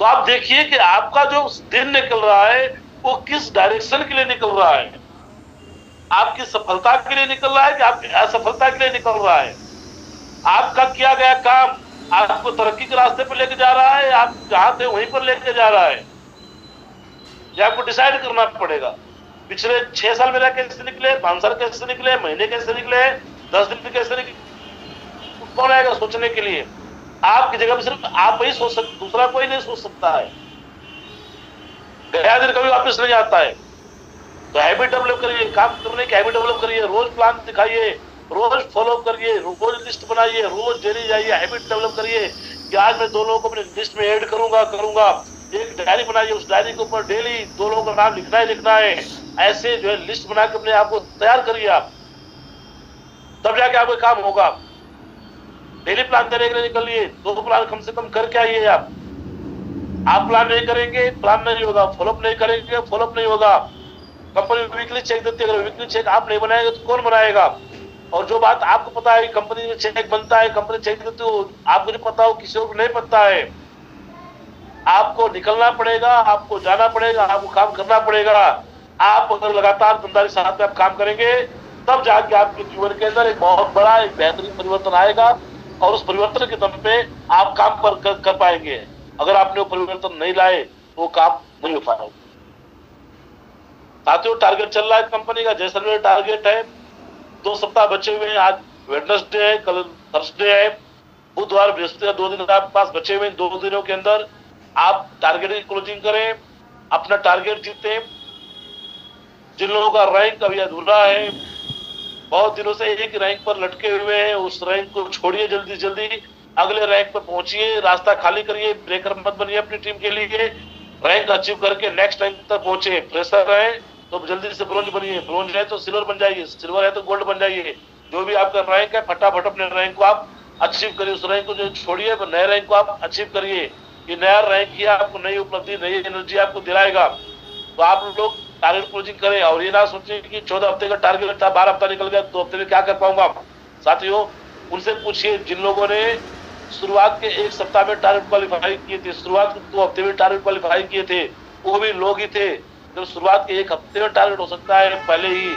तो आप देखिए कि आपका जो दिन निकल रहा है वो किस डायरेक्शन के लिए निकल रहा है, आपकी सफलता के लिए निकल रहा है कि आपकी असफलता के लिए निकल रहा है। आपका किया गया काम आपको तरक्की के रास्ते पर लेके जा रहा है, आप जहां थे वहीं पर लेके जा रहा है, ये आपको डिसाइड करना पड़ेगा। पिछले 6 साल मेरा कैसे निकले, 5 साल कैसे निकले, महीने कैसे निकले, 10 दिन कैसे निकले, कौन आएगा सोचने के लिए? आपकी जगह पर सिर्फ आप ही सोच सकते, दूसरा कोई नहीं सोच सकता है। गया दिन कभी वापस नहीं आता है। तो हैबिट डेवलप करिए, काम करने की हैबिट डेवलप करिए, रोज प्लान दिखाइए, रोज फॉलो करिए, रोज लिस्ट बनाइए, रोज डेली जाइए, हैबिट डेवलप करिए कि आज मैं 2 लोगों को अपनी लिस्ट में ऐड करूंगा। एक डायरी बनाइए, उस डायरी के ऊपर डेली 2 लोगों का नाम लिखना है। ऐसे जो है लिस्ट बना के अपने आप को तैयार करिए आप, तब जाके आपका काम होगा। डेली प्लान करने के लिए निकलिए, 2 प्लान कम से कम करके आइए आप प्लान नहीं करेंगे प्लान नहीं होगा, फॉलोअप नहीं करेंगे फॉलोअप नहीं होगा। कंपनी वीकली चेक देती है, अगर वीकली चेक आप नहीं बनाएंगे तो कौन बनाएगा? और जो बात आपको पता है कंपनी में चेक बनता है, कंपनी चेक देती हो, आपको नहीं पता हो, किसी को नहीं पता है, आपको निकलना पड़ेगा, आपको जाना पड़ेगा, आपको काम करना पड़ेगा। आप अगर लगातार ईमानदारी के साथ में आप काम करेंगे तब जाके आपके जीवन के अंदर एक बहुत बड़ा एक बेहतरीन परिवर्तन आएगा, और उस परिवर्तन के दम पे आप काम कर पाएंगे। अगर आपने वो परिवर्तन नहीं लाए तो वो काम नहीं हो पाएगा। साथियों, टारगेट चल रहा है कंपनी का, जैसलमेर टारगेट है, 2 सप्ताह बचे हुए हैं। आज वेडनेसडे है, कल थर्सडे है, बुधवार बृहस्पति, 2 दिन आपके पास बचे हुए हैं। 2 दिनों के अंदर आप टारगेट की क्लोजिंग करें, अपना टारगेट जीते। जिन लोगों का रैंक अभी अधूरा है, बहुत दिनों से एक रैंक पर लटके हुए हैं, उस रैंक को छोड़िए, जल्दी जल्दी अगले रैंक पर पहुंचिए, रास्ता खाली करिए, ब्रेकर मत बनिए अपनी टीम के लिए। रैंक अचीव करके नेक्स्ट रैंक तक पहुंचे। फ्रेशर है तो जल्दी से ब्रोंज बनिए, ब्रोंज है तो सिल्वर बन जाइए, सिल्वर है तो गोल्ड बन जाइए। जो भी आपका रैंक है फटाफट अपने रैंक को आप अचीव करिए, उस रैंक को जो छोड़िए, नए रैंक को आप अचीव करिए। ये नया रैंक ही आपको नई उपलब्धि, नई एनर्जी आपको दिलाएगा। तो आप लोग टारगेट क्लोजिंग करें, और ये ना सोचें कि 14 हफ्ते का टारगेट था, 12 हफ्ता निकल गया, 2 हफ्ते में क्या कर पाऊंगा। साथियों, उनसे पूछिए जिन लोगों ने शुरुआत के 1 सप्ताह में टारगेट क्वालिफाई किए थे, शुरुआत के 2 हफ्ते में टारगेट क्वालिफाई किए थे, वो भी लोग ही थे। जब शुरुआत के 1 हफ्ते में टारगेट हो सकता है, पहले ही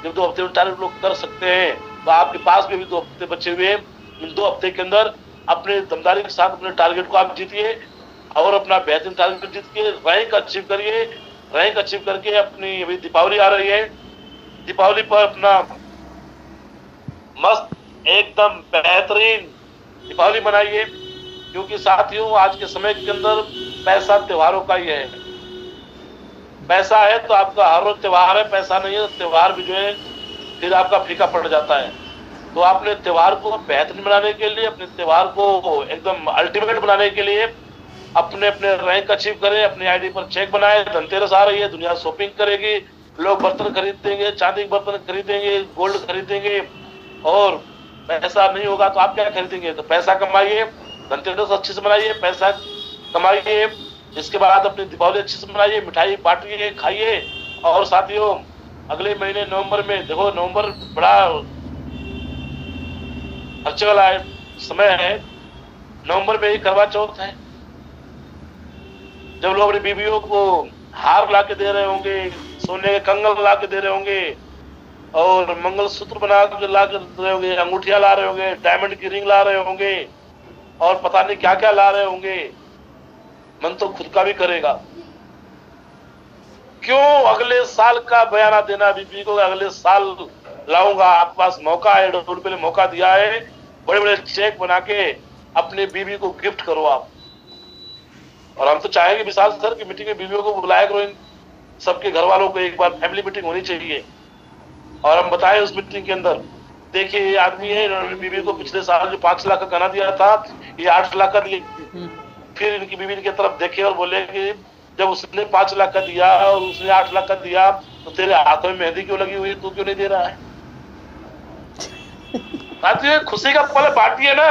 जब 2 हफ्ते में टारगेट लोग कर सकते हैं, तो आपके पास भी 2 हफ्ते बचे हुए हैं। इन 2 हफ्ते के अंदर अपने दमदारी के साथ अपने टारगेट को आप जीतिए, और अपना बेहतरीन टारगेट जीत के रैंक अचीव करिए। रैंक अचीव करके अपनी, अभी दीपावली आ रही है, दीपावली पर अपना मस्त एकदम बेहतरीन दीपावली मनाइए। क्योंकि साथियों, आज के समय के अंदर पैसा त्योहारों का ही है। पैसा है तो आपका हर रोज त्योहार है, पैसा नहीं है तो त्योहार भी जो है फिर आपका फीका पड़ जाता है। तो आपने त्योहार को बेहतरीन बनाने के लिए, अपने त्योहार को एकदम अल्टीमेट बनाने के लिए अपने अपने रैंक अचीव करें, अपनी आईडी पर चेक बनाए। धनतेरस आ रही है, दुनिया शॉपिंग करेगी, लोग बर्तन खरीदेंगे, चांदी के बर्तन खरीदेंगे, गोल्ड खरीदेंगे, और पैसा नहीं होगा तो आप क्या खरीदेंगे? तो पैसा कमाइए, धनतेरस अच्छे से मनाइए, पैसा कमाइए, इसके बाद अपनी दीपावली अच्छे से मनाइए, मिठाई बांटिए, खाइए। और साथियों, अगले महीने नवंबर में, देखो नवंबर बड़ा खर्चे वाला समय है, नवंबर में ही करवा चौथ है, जब लोग अपनी बीवियों को हार ला के दे रहे होंगे, सोने के कंगन ला के दे रहे होंगे, और मंगलसूत्र बना के ला के दे रहे होंगे, अंगूठियां ला रहे होंगे, डायमंड की रिंग ला रहे होंगे, और पता नहीं क्या क्या ला रहे होंगे। मन तो खुद का भी करेगा, क्यों अगले साल का बयाना देना बीबी को, अगले साल लाऊंगा। आपके पास मौका है, ₹1.5 ने मौका दिया है, बड़े बड़े चेक बना के अपने बीबी को गिफ्ट करो आप। और हम तो चाहेंगे विशाल सर की मीटिंग में बीवियों को बुलाया करो, इन सबके घर वालों को एक बार फैमिली मीटिंग होनी चाहिए, और हम बताएं उस मीटिंग के अंदर, देखिए ये आदमी है, इन्होंने बीवी को पिछले साल जो 5 लाख का गहना दिया था, ये 8 लाख का दिए। फिर इनकी बीवी की तरफ देखे और बोले कि जब उसने 5 लाख का दिया और उसने 8 लाख का दिया, तो तेरे हाथों में मेहंदी क्यों लगी हुई है, तू क्यों नहीं दे रहा है? साथियों, खुशी का पल बांटिए ना,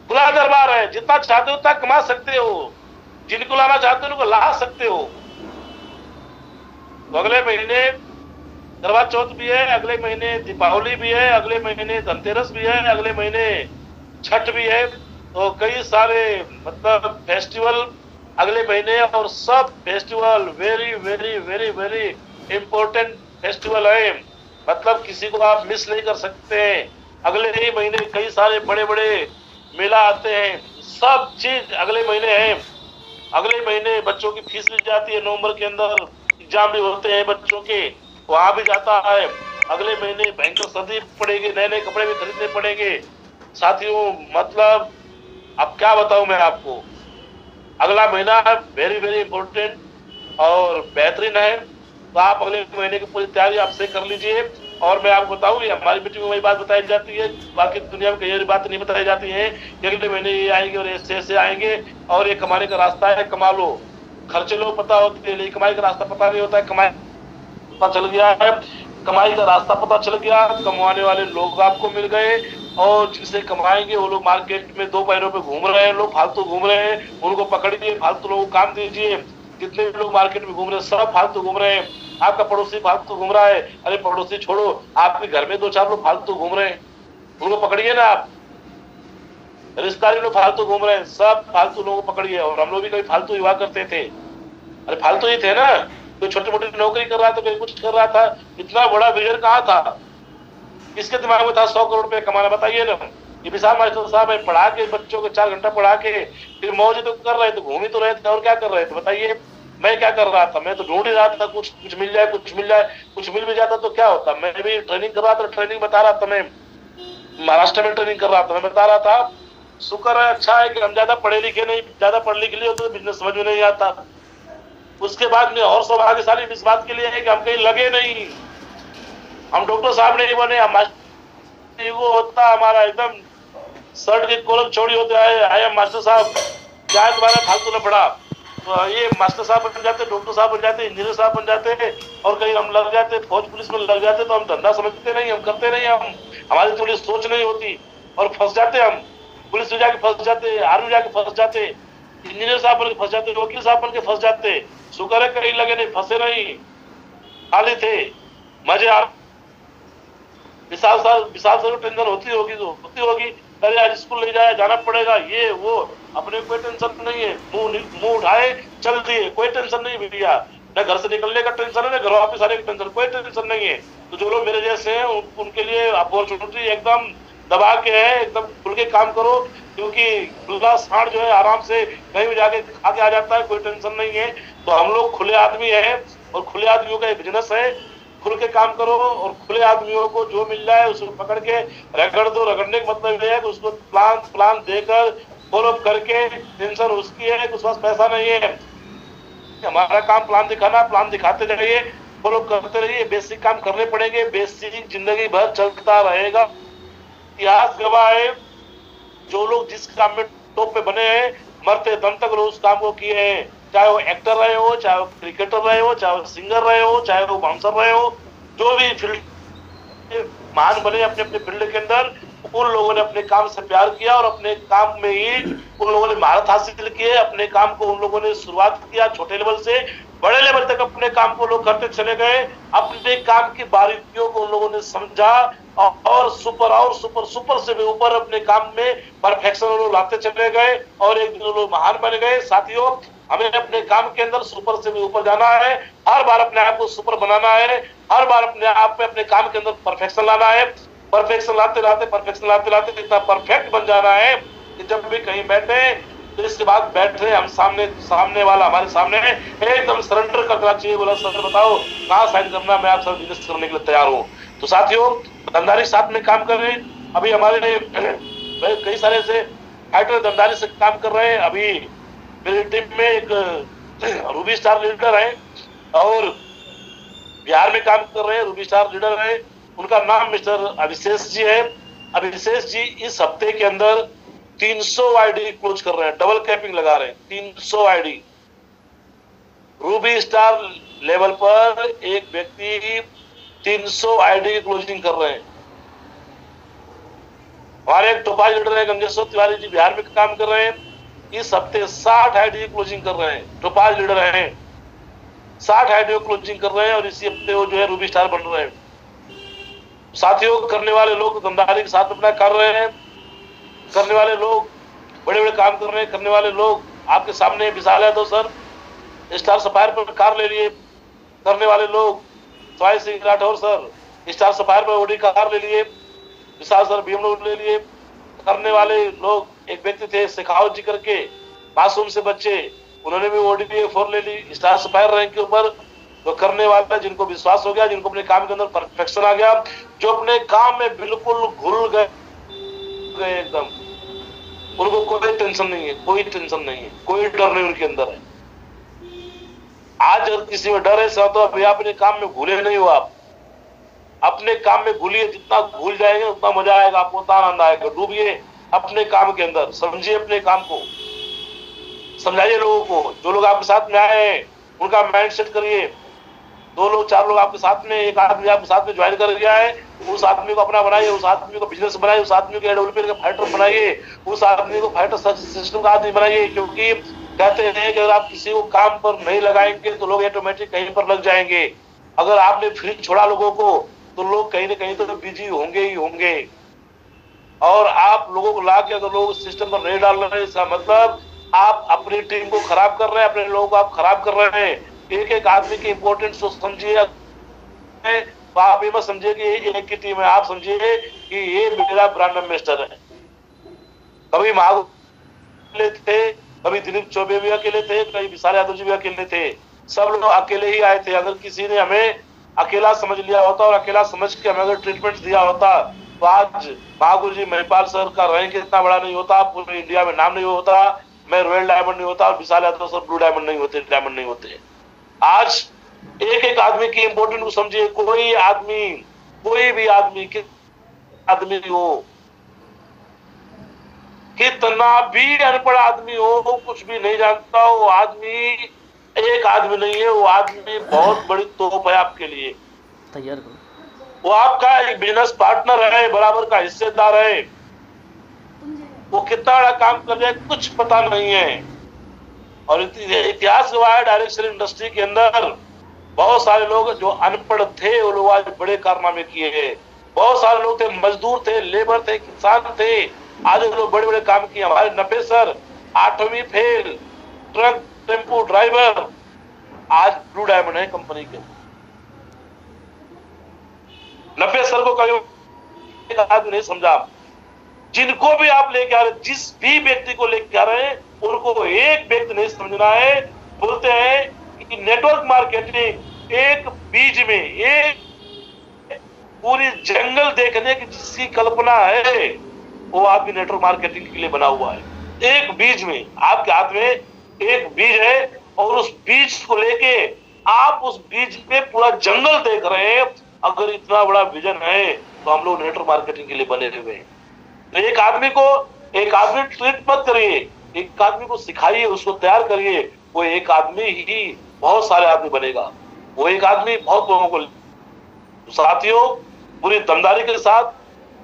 खुला दरबार है, जितना चाहते हो उतना कमा सकते हो, जिनको लाना चाहते हो उनको ला सकते हो। तो अगले महीने करवा चौथ भी है, अगले महीने दीपावली भी है, अगले महीने धनतेरस भी है, अगले महीने छठ भी है। तो कई सारे मतलब फेस्टिवल अगले महीने, और सब festival very very very very important festival है, मतलब किसी को आप मिस नहीं कर सकते हैं। अगले ही महीने कई सारे बड़े बड़े मेला आते हैं, सब चीज अगले महीने है। अगले महीने बच्चों की फीस ली जाती है, नवंबर के अंदर एग्जाम भी होते हैं बच्चों के, वहां भी जाता है। अगले महीने भयंकर सर्दी पड़ेगी, नए नए कपड़े भी खरीदने पड़ेंगे साथियों। मतलब अब क्या बताऊं मैं आपको, अगला महीना वेरी वेरी इंपॉर्टेंट और बेहतरीन है। तो आप अगले महीने की पूरी तैयारी आपसे कर लीजिए। और मैं आपको बताऊं, ये हमारी मीटिंग में वही बात बताई जाती है, बाकी दुनिया में कई बात नहीं बताई जाती है कि अगले महीने ये आएंगे और ऐसे ऐसे आएंगे और ये कमाने का रास्ता है, कमा लो। खर्चे लोग पता होते हैं लेकिन कमाई का रास्ता पता नहीं होता है। कमाई पता चल गया है, कमाई का रास्ता पता चल गया, कमाने वाले लोग आपको मिल गए, और जिनसे कमाएंगे वो लोग मार्केट में दो पैरों पे घूम रहे हैं, लोग फालतू घूम रहे हैं, उनको पकड़िए, फालतू लोगों को काम दीजिए। जितने भी लोग मार्केट में घूम रहे हैं सब फालतू घूम रहे हैं। आपका पड़ोसी फालतू घूम रहा है, अरे पड़ोसी छोड़ो, आपके घर में दो चार लोग फालतू घूम रहे हैं, उनको पकड़िए ना आप। रिश्तेदारी लोग फालतू घूम रहे हैं, सब फालतू लोगों को पकड़िए। और हम लोग भी कभी फालतू हुआ करते थे, अरे फालतू ही थे ना, कोई छोटी मोटी नौकरी कर रहा था, कोई कुछ कर रहा था, इतना बड़ा विजन कहाँ था, किसके दिमाग में था 100 करोड़ रुपए कमाना, बताइए ना। ये विशाल मास्टर साहब है, पढ़ा के बच्चों को 4 घंटा पढ़ा के फिर मौज तो कर रहे थे, घूम ही तो रहे थे, और क्या कर रहे थे बताइए। मैं क्या कर रहा था, मैं तो ढूंढ ही रहा था, कुछ कुछ मिल जाए, कुछ मिल जाए, कुछ मिल भी जाता तो क्या होता। मैं भी ट्रेनिंग कर रहा था, ट्रेनिंग बता रहा था, मैं महाराष्ट्र में ट्रेनिंग कर रहा था, मैं बता रहा था। शुक्र है, अच्छा है कि हम ज्यादा पढ़े लिखे नहीं, ज्यादा पढ़ लिख लिए तो बिजनेस समझ में नहीं आता। उसके बाद में और सौभाग्यशाली इस बात के लिए है कि हम कहीं लगे नहीं, हम डॉक्टर साहब नहीं बने, हम वो होता हमारा एकदम शर्ट की कॉलर चौड़ी होते आए मास्टर साहब, क्या है तुम्हारा फालतू न पड़ा, तो ये मास्टर साहब बन जाते, डॉक्टर साहब बन जाते, इंजीनियर साहब बन जाते, और कहीं हम लग जाते, फौज पुलिस में लग जाते, तो हम धंधा समझते नहीं, हम करते नहीं, हम हमारी थोड़ी सोच नहीं होती और फंस जाते हम। पुलिस में जाके फंस जाते, आर्मी में जाके फंस जाते, इंजीनियर साहब बन के फंस जाते, वकील साहब बन के फंस जाते। शुक्र है कहीं लगे नहीं, फंसे नहीं, खाली थे, मजे आ। विशाल सर टेंशन होती होगी, तो होती होगी, अरे आज स्कूल नहीं जाया, जाना पड़ेगा, ये वो। अपने कोई टेंशन नहीं है, मुंह उठाए चल दिए, कोई टेंशन नहीं भैया, न घर से निकलने का टेंशन है, न घर वापस आने का टेंशन, कोई टेंशन नहीं है। तो जो लोग मेरे जैसे हैं उनके लिए अपॉर्चुनिटी एकदम दबा के है, एकदम खुल के काम करो, क्योंकि खुला सांड जो है आराम से कहीं भी जाके खा के आ जाता है, कोई टेंशन नहीं है। तो हम लोग खुले आदमी है, और खुले आदमियों का बिजनेस है, खुल के काम करो, और खुले आदमियों को जो मिल जाए उसको पकड़ के रगड़ दो। रगड़ने का मतलब ये है कि उसको प्लान देकर फॉलो करके, टेंशन उसकी है कि उसके पास पैसा नहीं है, हमारा काम प्लान दिखाना, प्लान दिखाते जाइए, फॉलो करते रहिए, बेसिक काम करने पड़ेंगे, बेसिक जिंदगी भर चलता रहेगा। इतिहास गवाह है, जो लोग जिस काम में टॉप पे बने हैं, मरते दम तक लोग उस काम को किए हैं, चाहे वो एक्टर रहे हो, चाहे वो क्रिकेटर रहे हो, चाहे वो सिंगर रहे हो, चाहे वो बाउंसर रहे हो, जो भी फील्ड महान बने अपने अपने फील्ड के अंदर, उन लोगों ने अपने काम से प्यार किया और अपने काम में ही उन लोगों ने महारत हासिल की है। अपने काम को उन लोगों ने शुरुआत किया छोटे लेवल से, बड़े लेवल तक अपने काम को लोग करते चले गए, अपने काम की बारीकियों को उन लोगों ने समझा, और सुपर से भी ऊपर अपने काम में परफेक्शन लोग लाते चले गए, और एक दिन लोग महान बन गए। साथियों, हमें अपने काम के अंदर सुपर से भी ऊपर जाना है, हर बार अपने आप को सुपर बनाना है, हर बार अपने आप में अपने काम के अंदर परफेक्शन लाना है, परफेक्शन लाते इतना परफेक्ट बन जाना है कि जब भी कहीं बैठे तो इसके बाद बैठ रहे हम सामने वाला हमारे सामने है, एकदम सरेंडर करना चाहिए, बोला सर बताओ कहाँ साइन करना, मैं आप सब बिजनेस करने के लिए तैयार हूँ। तो साथियों, धंधारी साथ में काम कर रहे हैं, अभी हमारे कई सारे ऐसे फाइटर धंधारी से काम कर रहे हैं। अभी मेरी टीम में एक रूबी स्टार लीडर है, और बिहार में काम कर रहे हैं, रूबी स्टार लीडर है, उनका नाम मिस्टर अभिषेक जी है। अभिषेक जी इस हफ्ते के अंदर 300 आईडी क्लोज कर रहे हैं, डबल कैपिंग लगा रहे हैं, 300 आईडी। रूबी स्टार लेवल पर एक व्यक्ति 300 आईडी की क्लोजिंग कर रहे हैं। हमारे एक टोपाज लीडर है गंगेश्वर तिवारी जी, बिहार में काम कर रहे हैं, इस हफ्ते 60 आईडी की क्लोजिंग कर रहे हैं, टोपाज लीडर हैं, 60 आईडी की क्लोजिंग कर रहे हैं, और इसी हफ्ते वो जो है रूबी स्टार बन रहे हैं। साथियों, करने वाले लोग धंधारी के साथ अपना कर रहे हैं, करने वाले लोग बड़े बड़े काम करने वाले लोग आपके सामने विशाल यादव सर स्टार सफायर पर कार ले लिए करने वाले लोग, Sawai Singh Rathore sir star sapphire पर ओडी कार ले लिए, विशाल सर BMW ले लिए करने वाले लोग। एक व्यक्ति थे शेखावत जी करके, मासूम से बच्चे, उन्होंने भी ओडी 4 ले ली स्टार सफायर रैंक के ऊपर। तो करने वाले जिनको विश्वास हो गया, जिनको अपने काम के अंदर परफेक्शन आ गया, जो अपने काम में बिल्कुल घुल गए एकदम, उनको कोई टेंशन नहीं है, कोई टेंशन नहीं है, कोई डर नहीं उनके अंदर है। आज अगर किसी में डर है तो अभी अपने काम में भूले नहीं हो, आप अपने काम में भूलिए, जितना भूल जाएंगे उतना मजा आएगा, आपको उतना आनंद आएगा। डूबिए अपने काम के अंदर, समझिए अपने काम को, समझाइए लोगों को। जो लोग आपके साथ में आए हैं उनका माइंड सेट करिए। 2 लोग 4 लोग आपके साथ में, एक आदमी आपके साथ में ज्वाइन कर गया है, उस आदमी को अपना बनाइए, उस आदमी को बिजनेस बनाइए, उस आदमी को एडवलपमेंट का फाइटर बनाइए, उस आदमी को फाइटर सिस्टम का आदमी बनाइए। क्योंकि कहते हैं कि अगर आप किसी को काम पर नहीं लगाएंगे तो लोग ऑटोमेटिक कहीं पर लग जाएंगे। अगर आपने फ्री छोड़ा लोगों को तो लोग कहीं ना कहीं तो बिजी होंगे ही होंगे। और आप लोगों को ला के अगर लोग सिस्टम पर नहीं डाल रहे हैं, इसका मतलब आप अपनी टीम को खराब कर रहे हैं, अपने लोगों को आप खराब कर रहे हैं। एक एक आदमी की इंपॉर्टेंस को समझिए। तो आप ये मत समझिए कि ये एक की टीम है, आप समझिए कि ये मेरा ब्रांड एम्बेसडर है। कभी महागुले थे, कभी दिलीप चौबे भी अकेले थे, कभी विशाल यादव जी भी अकेले थे, सब लोग अकेले ही आए थे। अगर किसी ने हमें अकेला समझ लिया होता और अकेला समझ के हमें अगर ट्रीटमेंट दिया होता तो आज महागुरु जी महिपाल सर का रैंक इतना बड़ा नहीं होता, पूरे इंडिया में नाम नहीं होता, मैं रॉयल डायमंड नहीं होता और विशाल यादव सर ब्लू डायमंड नहीं होते, डायमंड नहीं होते। आज एक एक आदमी की इंपोर्टेंट को समझिए। कोई आदमी, कोई भी आदमी, आदमी हो, कितना भी अनपढ़ आदमी हो, कुछ भी नहीं जानता हो, वो आदमी एक आदमी नहीं है, वो आदमी बहुत बड़ी तोप है आपके लिए। तैयार करो, वो आपका एक बिजनेस पार्टनर है, बराबर का हिस्सेदार है। वो कितना बड़ा काम कर जाए कुछ पता नहीं है। और इतिहास हुआ है डायरेक्शन इंडस्ट्री के अंदर, बहुत सारे लोग जो अनपढ़ थे वो लोग आज बड़े कारनामे किए। बहुत सारे लोग थे, मजदूर थे, लेबर थे, किसान थे, आज लोग बड़े बड़े काम किए। हमारे नफे सर 8वीं फेल, ट्रक टेम्पो ड्राइवर, आज ब्लू डायमंड है कंपनी के। नफे सर को कभी आदमी नहीं समझा। जिनको भी आप लेके आ रहे, जिस भी व्यक्ति को लेके आ रहे हैं, उनको एक व्यक्ति नहीं समझना है। बोलते हैं कि नेटवर्क मार्केटिंग एक बीज में, एक पूरी जंगल देखने की जिसकी कल्पना है, वो आदमी नेटवर्क मार्केटिंग के लिए बना हुआ है। एक बीज में, आपके हाथ में एक बीज है और उस बीज को लेके आप उस बीज पे पूरा जंगल देख रहे हैं। अगर इतना बड़ा विजन है तो हम लोग नेटवर्क मार्केटिंग के लिए बने हुए हैं। तो एक आदमी ट्रीट मत करिए, एक आदमी को सिखाइए, उसको तैयार करिए। वो एक आदमी ही बहुत सारे आदमी बनेगा, वो एक आदमी बहुत लोगों को। साथियों, पूरी दमदारी के साथ,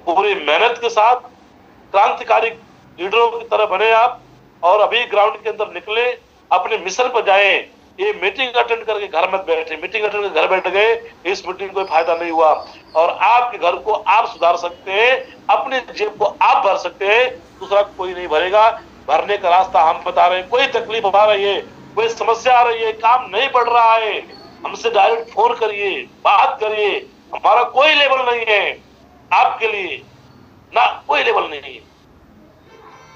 पूरी मेहनत के साथ क्रांतिकारी लीडरों की तरह बने आप, और अभी ग्राउंड के अंदर निकले, अपने मिशन पर जाएं। ये मीटिंग अटेंड करके घर मत बैठे। मीटिंग अटेंड करके घर बैठ गए, इस मीटिंग कोई फायदा नहीं हुआ। और आपके घर को आप सुधार सकते हैं, अपने जेब को आप भर सकते हैं, दूसरा कोई नहीं भरेगा। भरने का रास्ता हम बता रहे हैं। कोई तकलीफ आ रही है, कोई समस्या आ रही है, काम नहीं बढ़ रहा है, हमसे डायरेक्ट फोन करिए, बात करिए। हमारा कोई लेवल नहीं है आपके लिए, ना कोई लेवल नहीं है।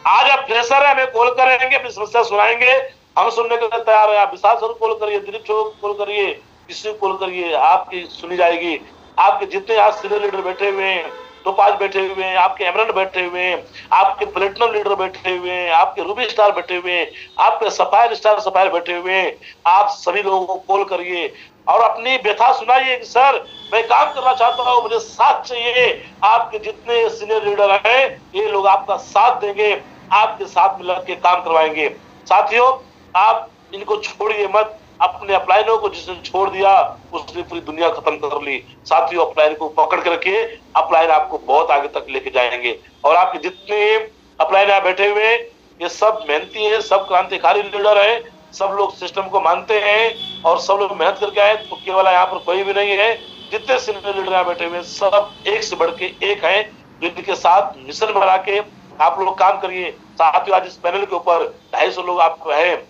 आज आप फ्रेशर है, हमें कॉल करेंगे, अपनी समस्या सुनाएंगे, हम सुनने के लिए तैयार है। आप विशाल सर कॉल करिए, दिलीप चौक कॉल करिए, किसी को कॉल करिए, आपकी सुनी जाएगी। आपके जितने आज सीनियर लीडर बैठे हुए हैं, टोपाज बैठे हुए हैं, आपके एमरल्ड बैठे हुए हैं, आपके प्लेटिनम लीडर बैठे हुए हैं, आपके रूबी स्टार बैठे हुए हैं, आपके सफायर स्टार सफायर बैठे हुए हैं, आप सभी लोगों को कॉल करिए और अपनी व्यथा सुनाइए कि सर मैं काम करना चाहता हूँ, मुझे साथ चाहिए। आपके जितने सीनियर लीडर हैं, ये लोग आपका साथ देंगे, आपके साथ मिलकर के काम करवाएंगे। साथियों, आप इनको छोड़िए मत। अपने अपलाइनों को जिसने छोड़ दिया उसने पूरी दुनिया खत्म कर ली। साथियों, अपलाइन को पकड़ के रखिए, अपलाइन आपको बहुत आगे तक लेके जाएंगे। और आपके जितने अपलाइन यहाँ बैठे हुए हैं, ये सब मेहनती है, सब क्रांतिकारी लीडर है, सब लोग सिस्टम को मानते हैं और सब लोग मेहनत करके आए। तो केवल यहाँ पर कोई भी नहीं है। जितने सीनियर लीडर यहाँ बैठे हुए हैं, सब एक से बढ़ के एक है, जिनके साथ मिशन बना के आप लोग काम करिए। साथियों आज इस पैनल के ऊपर 250 लोग आप हैं,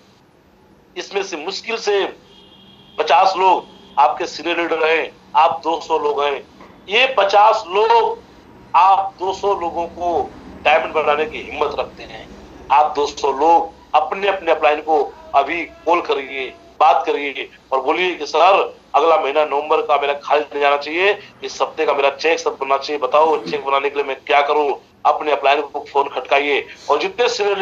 इसमें से मुश्किल से 50 लोग आपके सीनियर लीडर हैं, आप 200 लोग हैं। ये 50 लोग आप 200 लोगों को डायमंड बनाने की हिम्मत रखते हैं। आप 200 लोग अपने अपने अपलाइन को अभी कॉल करिए, बात करिए और बोलिए कि सर अगला महीना नवंबर का मेरा खाली नहीं जाना चाहिए, इस हफ्ते का मेरा चेक सब बनना चाहिए, बताओ चेक बनाने के लिए मैं क्या करूं। अपने अपलाइन को फोन खटकाइए और जितने सीनियर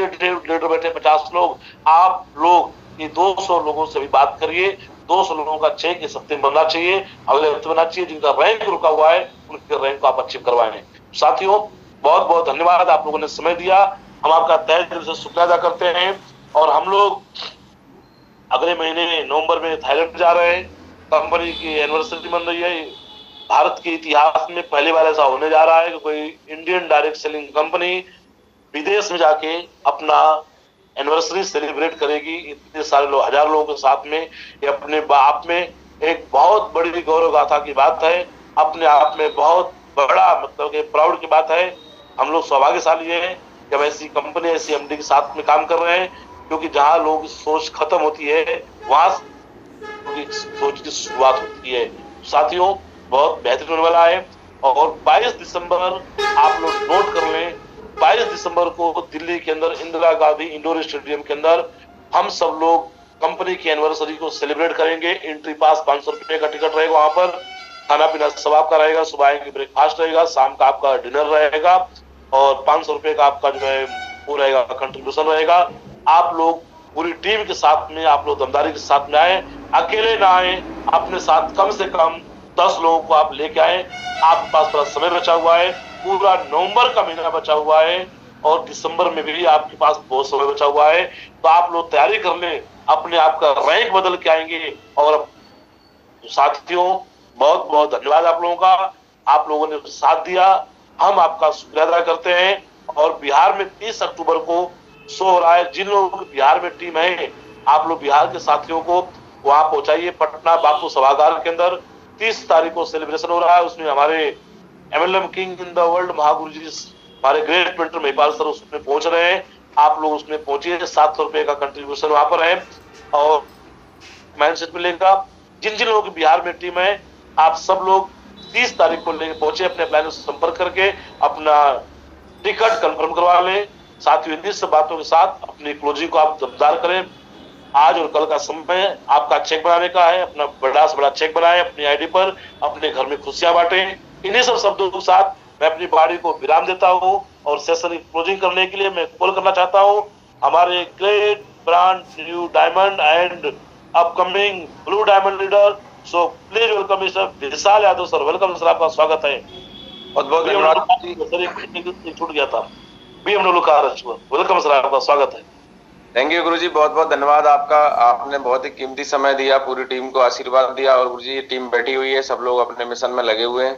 लीडर बैठे 50 लोग, आप लोग ये 200 लोगों से भी बात करिए। 200 लोगों का चेक इस हफ्ते बनना चाहिए, अगले हफ्ते बनना चाहिए। जिनका रैंक रुका हुआ है उनके रैंक को आप अचीव करवाएं। साथियों बहुत बहुत धन्यवाद, आप लोगों ने समय दिया, हम आपका तहे दिल से शुक्रिया अदा करते हैं। और हम लोग अगले महीने नवंबर में थाईलैंड जा रहे हैं, कंपनी की एनिवर्सरी बन रही है। भारत के इतिहास में पहली बार ऐसा होने जा रहा है कि कोई इंडियन डायरेक्ट सेलिंग कंपनी विदेश में जाके अपना एनिवर्सरी सेलिब्रेट करेगी, इतने सारे लोग, 1000 लोगों के साथ में। ये अपने आप में एक बहुत बड़ी गौरव गाथा की बात है, अपने आप में बहुत बड़ा मतलब कि प्राउड की बात है। हम लोग सौभाग्यशाली हैं कि हम ऐसी कंपनी, ऐसी एमडी के साथ में काम कर रहे हैं, क्योंकि जहां लोग सोच खत्म होती है वहां सोच की शुरुआत होती है। साथियों बहुत बेहतरीन होने वाला है। और 22 दिसंबर आप लोग नोट कर लें, 22 दिसंबर को दिल्ली के अंदर इंदिरा गांधी इंडोर स्टेडियम के अंदर हम सब लोग कंपनी की एनिवर्सरी को सेलिब्रेट करेंगे। एंट्री पास 500 रुपए का टिकट रहेगा, वहां पर खाना पीना सब आपका रहेगा, सुबह की ब्रेकफास्ट रहेगा, शाम का आपका डिनर रहेगा और 500 रुपए का आपका जो है वो रहेगा, कंट्रीब्यूशन रहेगा। आप लोग पूरी टीम के साथ में, आप लोग दमदारी के साथ में आए, अकेले ना आए, अपने साथ कम से कम 10 लोगों को आप लेके आए। आपके पास थोड़ा समय बचा हुआ है, पूरा नवंबर का महीना बचा हुआ है और दिसंबर में भी आपके पास बहुत समय बचा हुआ है। तो आप लोग तैयारी कर लें, अपने आप का रैंक बदल के आएंगे। और साथियों बहुत बहुत धन्यवाद आप लोगों का, आप लोगों ने साथ दिया, हम आपका शुक्रिया अदा करते हैं। और बिहार में 30 अक्टूबर को शो हो रहा है, जिन लोगों की बिहार में टीम है आप लोग बिहार के साथियों को वहां पहुंचाइए। पटना बापू सभागार के अंदर 30 तारीख को सेलिब्रेशन हो रहा है, उसमें हमारे MLM king in the world Mahaguru ji, हमारे ग्रेट मेंटर महिपाल सर उसमें पहुंच रहे हैं। आप लोग उसमें पहुंचिए, 700 रुपए का कंट्रीब्यूशन वहां पर है। और माइंडसेट मिलेगा, जिन जिन लोगों की बिहार में टीम है आप सब लोग 30 तारीख को लेके पहुंचे, अपने प्लान से संपर्क करके अपना टिकट कंफर्म करवा लें। साथियों इन्हीं सब बातों के साथ अपनी क्लोजिंग को आप दमदार करें। आज और कल का समय आपका चेक बनाने का है, अपना बड़ा से बड़ा चेक बनाएं अपनी आईडी पर, अपने घर में खुशियां बांटें। इन्हीं सब शब्दों के साथ मैं अपनी बाड़ी को विराम देता हूं और सेशन की क्लोजिंग करने के लिए मैं कॉल करना चाहता हूं हमारे great brand new diamond and upcoming blue diamond leader. So please welcome mister Vishal Yadav sir. Welcome sir, आपका स्वागत है। बहुत बहुत धन्यवाद सर, छूट गया था, BMW कार। वेलकम सर, आपका स्वागत है। थैंक यू गुरुजी, बहुत बहुत धन्यवाद आपका। आपने बहुत ही कीमती समय दिया, पूरी टीम को आशीर्वाद दिया। और गुरुजी ये टीम बैठी हुई है, सब लोग अपने मिशन में लगे हुए हैं।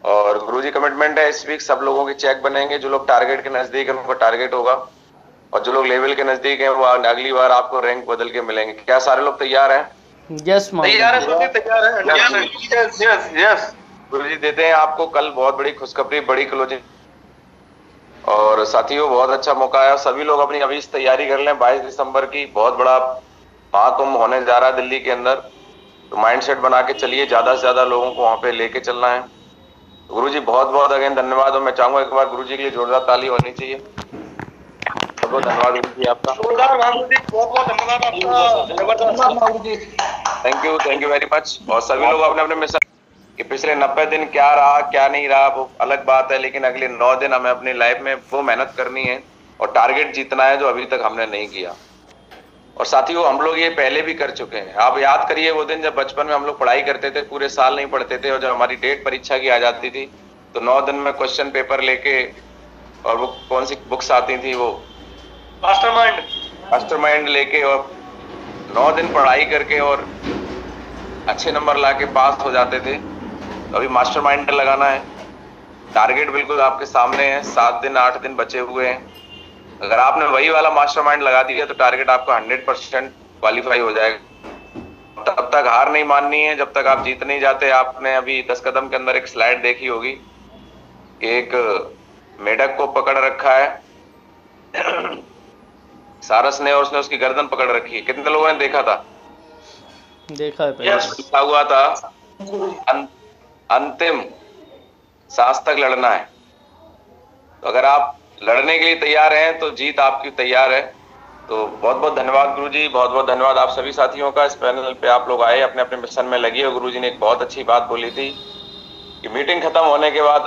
और गुरुजी कमिटमेंट है इस वीक सब लोगों के चेक बनेंगे। जो लोग टारगेट के नजदीक है उनको टारगेट होगा और जो लोग लेवल के नजदीक है वो अगली बार आपको रैंक बदल के मिलेंगे। क्या सारे लोग तैयार हैं? यस तैयार है। गुरुजी देते हैं आपको कल बहुत बड़ी खुशखबरी, बड़ी क्लोजिंग। और साथियों बहुत अच्छा मौका है, सभी लोग अपनी अभी तैयारी कर लें। 22 दिसंबर की बहुत बड़ा महाकुंभ होने जा रहा है दिल्ली के अंदर, तो माइंडसेट बना के चलिए, ज्यादा से ज्यादा लोगों को वहां पे लेके चलना है। तो गुरुजी बहुत बहुत अगेन धन्यवाद। और मैं चाहूंगा एक बार गुरुजी के लिए जोरदार ताली होनी चाहिए। बहुत बहुत धन्यवाद गुरुजी आपका, बहुत बहुत धन्यवाद आपका। Thank you very much. और सभी लोग अपने अपने मिशन कि पिछले 90 दिन क्या रहा क्या नहीं रहा वो अलग बात है, लेकिन अगले 9 दिन हमें अपनी लाइफ में वो मेहनत करनी है और टारगेट जीतना है जो अभी तक हमने नहीं किया। और साथियों हम लोग ये पहले भी कर चुके हैं। आप याद करिए वो दिन जब बचपन में हम लोग पढ़ाई करते थे, पूरे साल नहीं पढ़ते थे, और जब हमारी डेट परीक्षा की आ जाती थी तो 9 दिन में क्वेश्चन पेपर लेके, और वो कौन सी बुक्स आती थी, वो मास्टरमाइंड लेके, और 9 दिन पढ़ाई करके और अच्छे नंबर ला के पास हो जाते थे। तो अभी मास्टरमाइंड लगाना है, टारगेट बिल्कुल आपके सामने है, 7 दिन 8 दिन बचे हुए हैं। अगर आपने वही वाला मास्टरमाइंड लगा दिया तो टारगेट आपका 100% क्वालिफाई हो जाएगा। तब तक हार नहीं माननी है जब तक आप जीत नहीं जाते। आपने अभी 10 कदम के अंदर एक स्लाइड देखी होगी, एक मेढक को पकड़ रखा है सारस ने और उसने उसकी गर्दन पकड़ रखी है। कितने लोगों ने देखा था? देखा है पहले। यस लिखा हुआ था अंतिम सांस तक लड़ना है। तो अगर आप लड़ने के लिए तैयार हैं तो जीत आपकी तैयार है। तो बहुत बहुत धन्यवाद गुरुजी, बहुत बहुत धन्यवाद आप सभी साथियों का। इस पैनल पे आप लोग आए, अपने अपने मिशन में लगे। और गुरुजी ने एक बहुत अच्छी बात बोली थी कि मीटिंग खत्म होने के बाद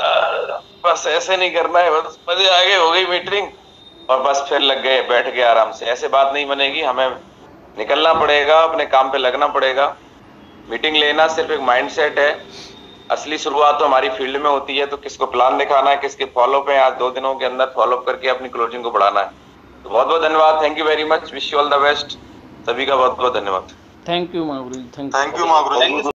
बस ऐसे नहीं करना है, बस मजे आगे हो गई मीटिंग और बस फिर लग गए, बैठ गए आराम से। ऐसे बात नहीं बनेगी, हमें निकलना पड़ेगा, अपने काम पे लगना पड़ेगा। मीटिंग लेना सिर्फ एक माइंडसेट है, असली शुरुआत तो हमारी फील्ड में होती है। तो किसको प्लान दिखाना है, किसके फॉलोअप है, आज 2 दिनों के अंदर फॉलोअप करके अपनी क्लोजिंग को बढ़ाना है। तो बहुत बहुत धन्यवाद, thank you very much, wish you all the best. सभी का बहुत बहुत धन्यवाद। Thank you Mahaguru ji, thank you Mahaguru ji.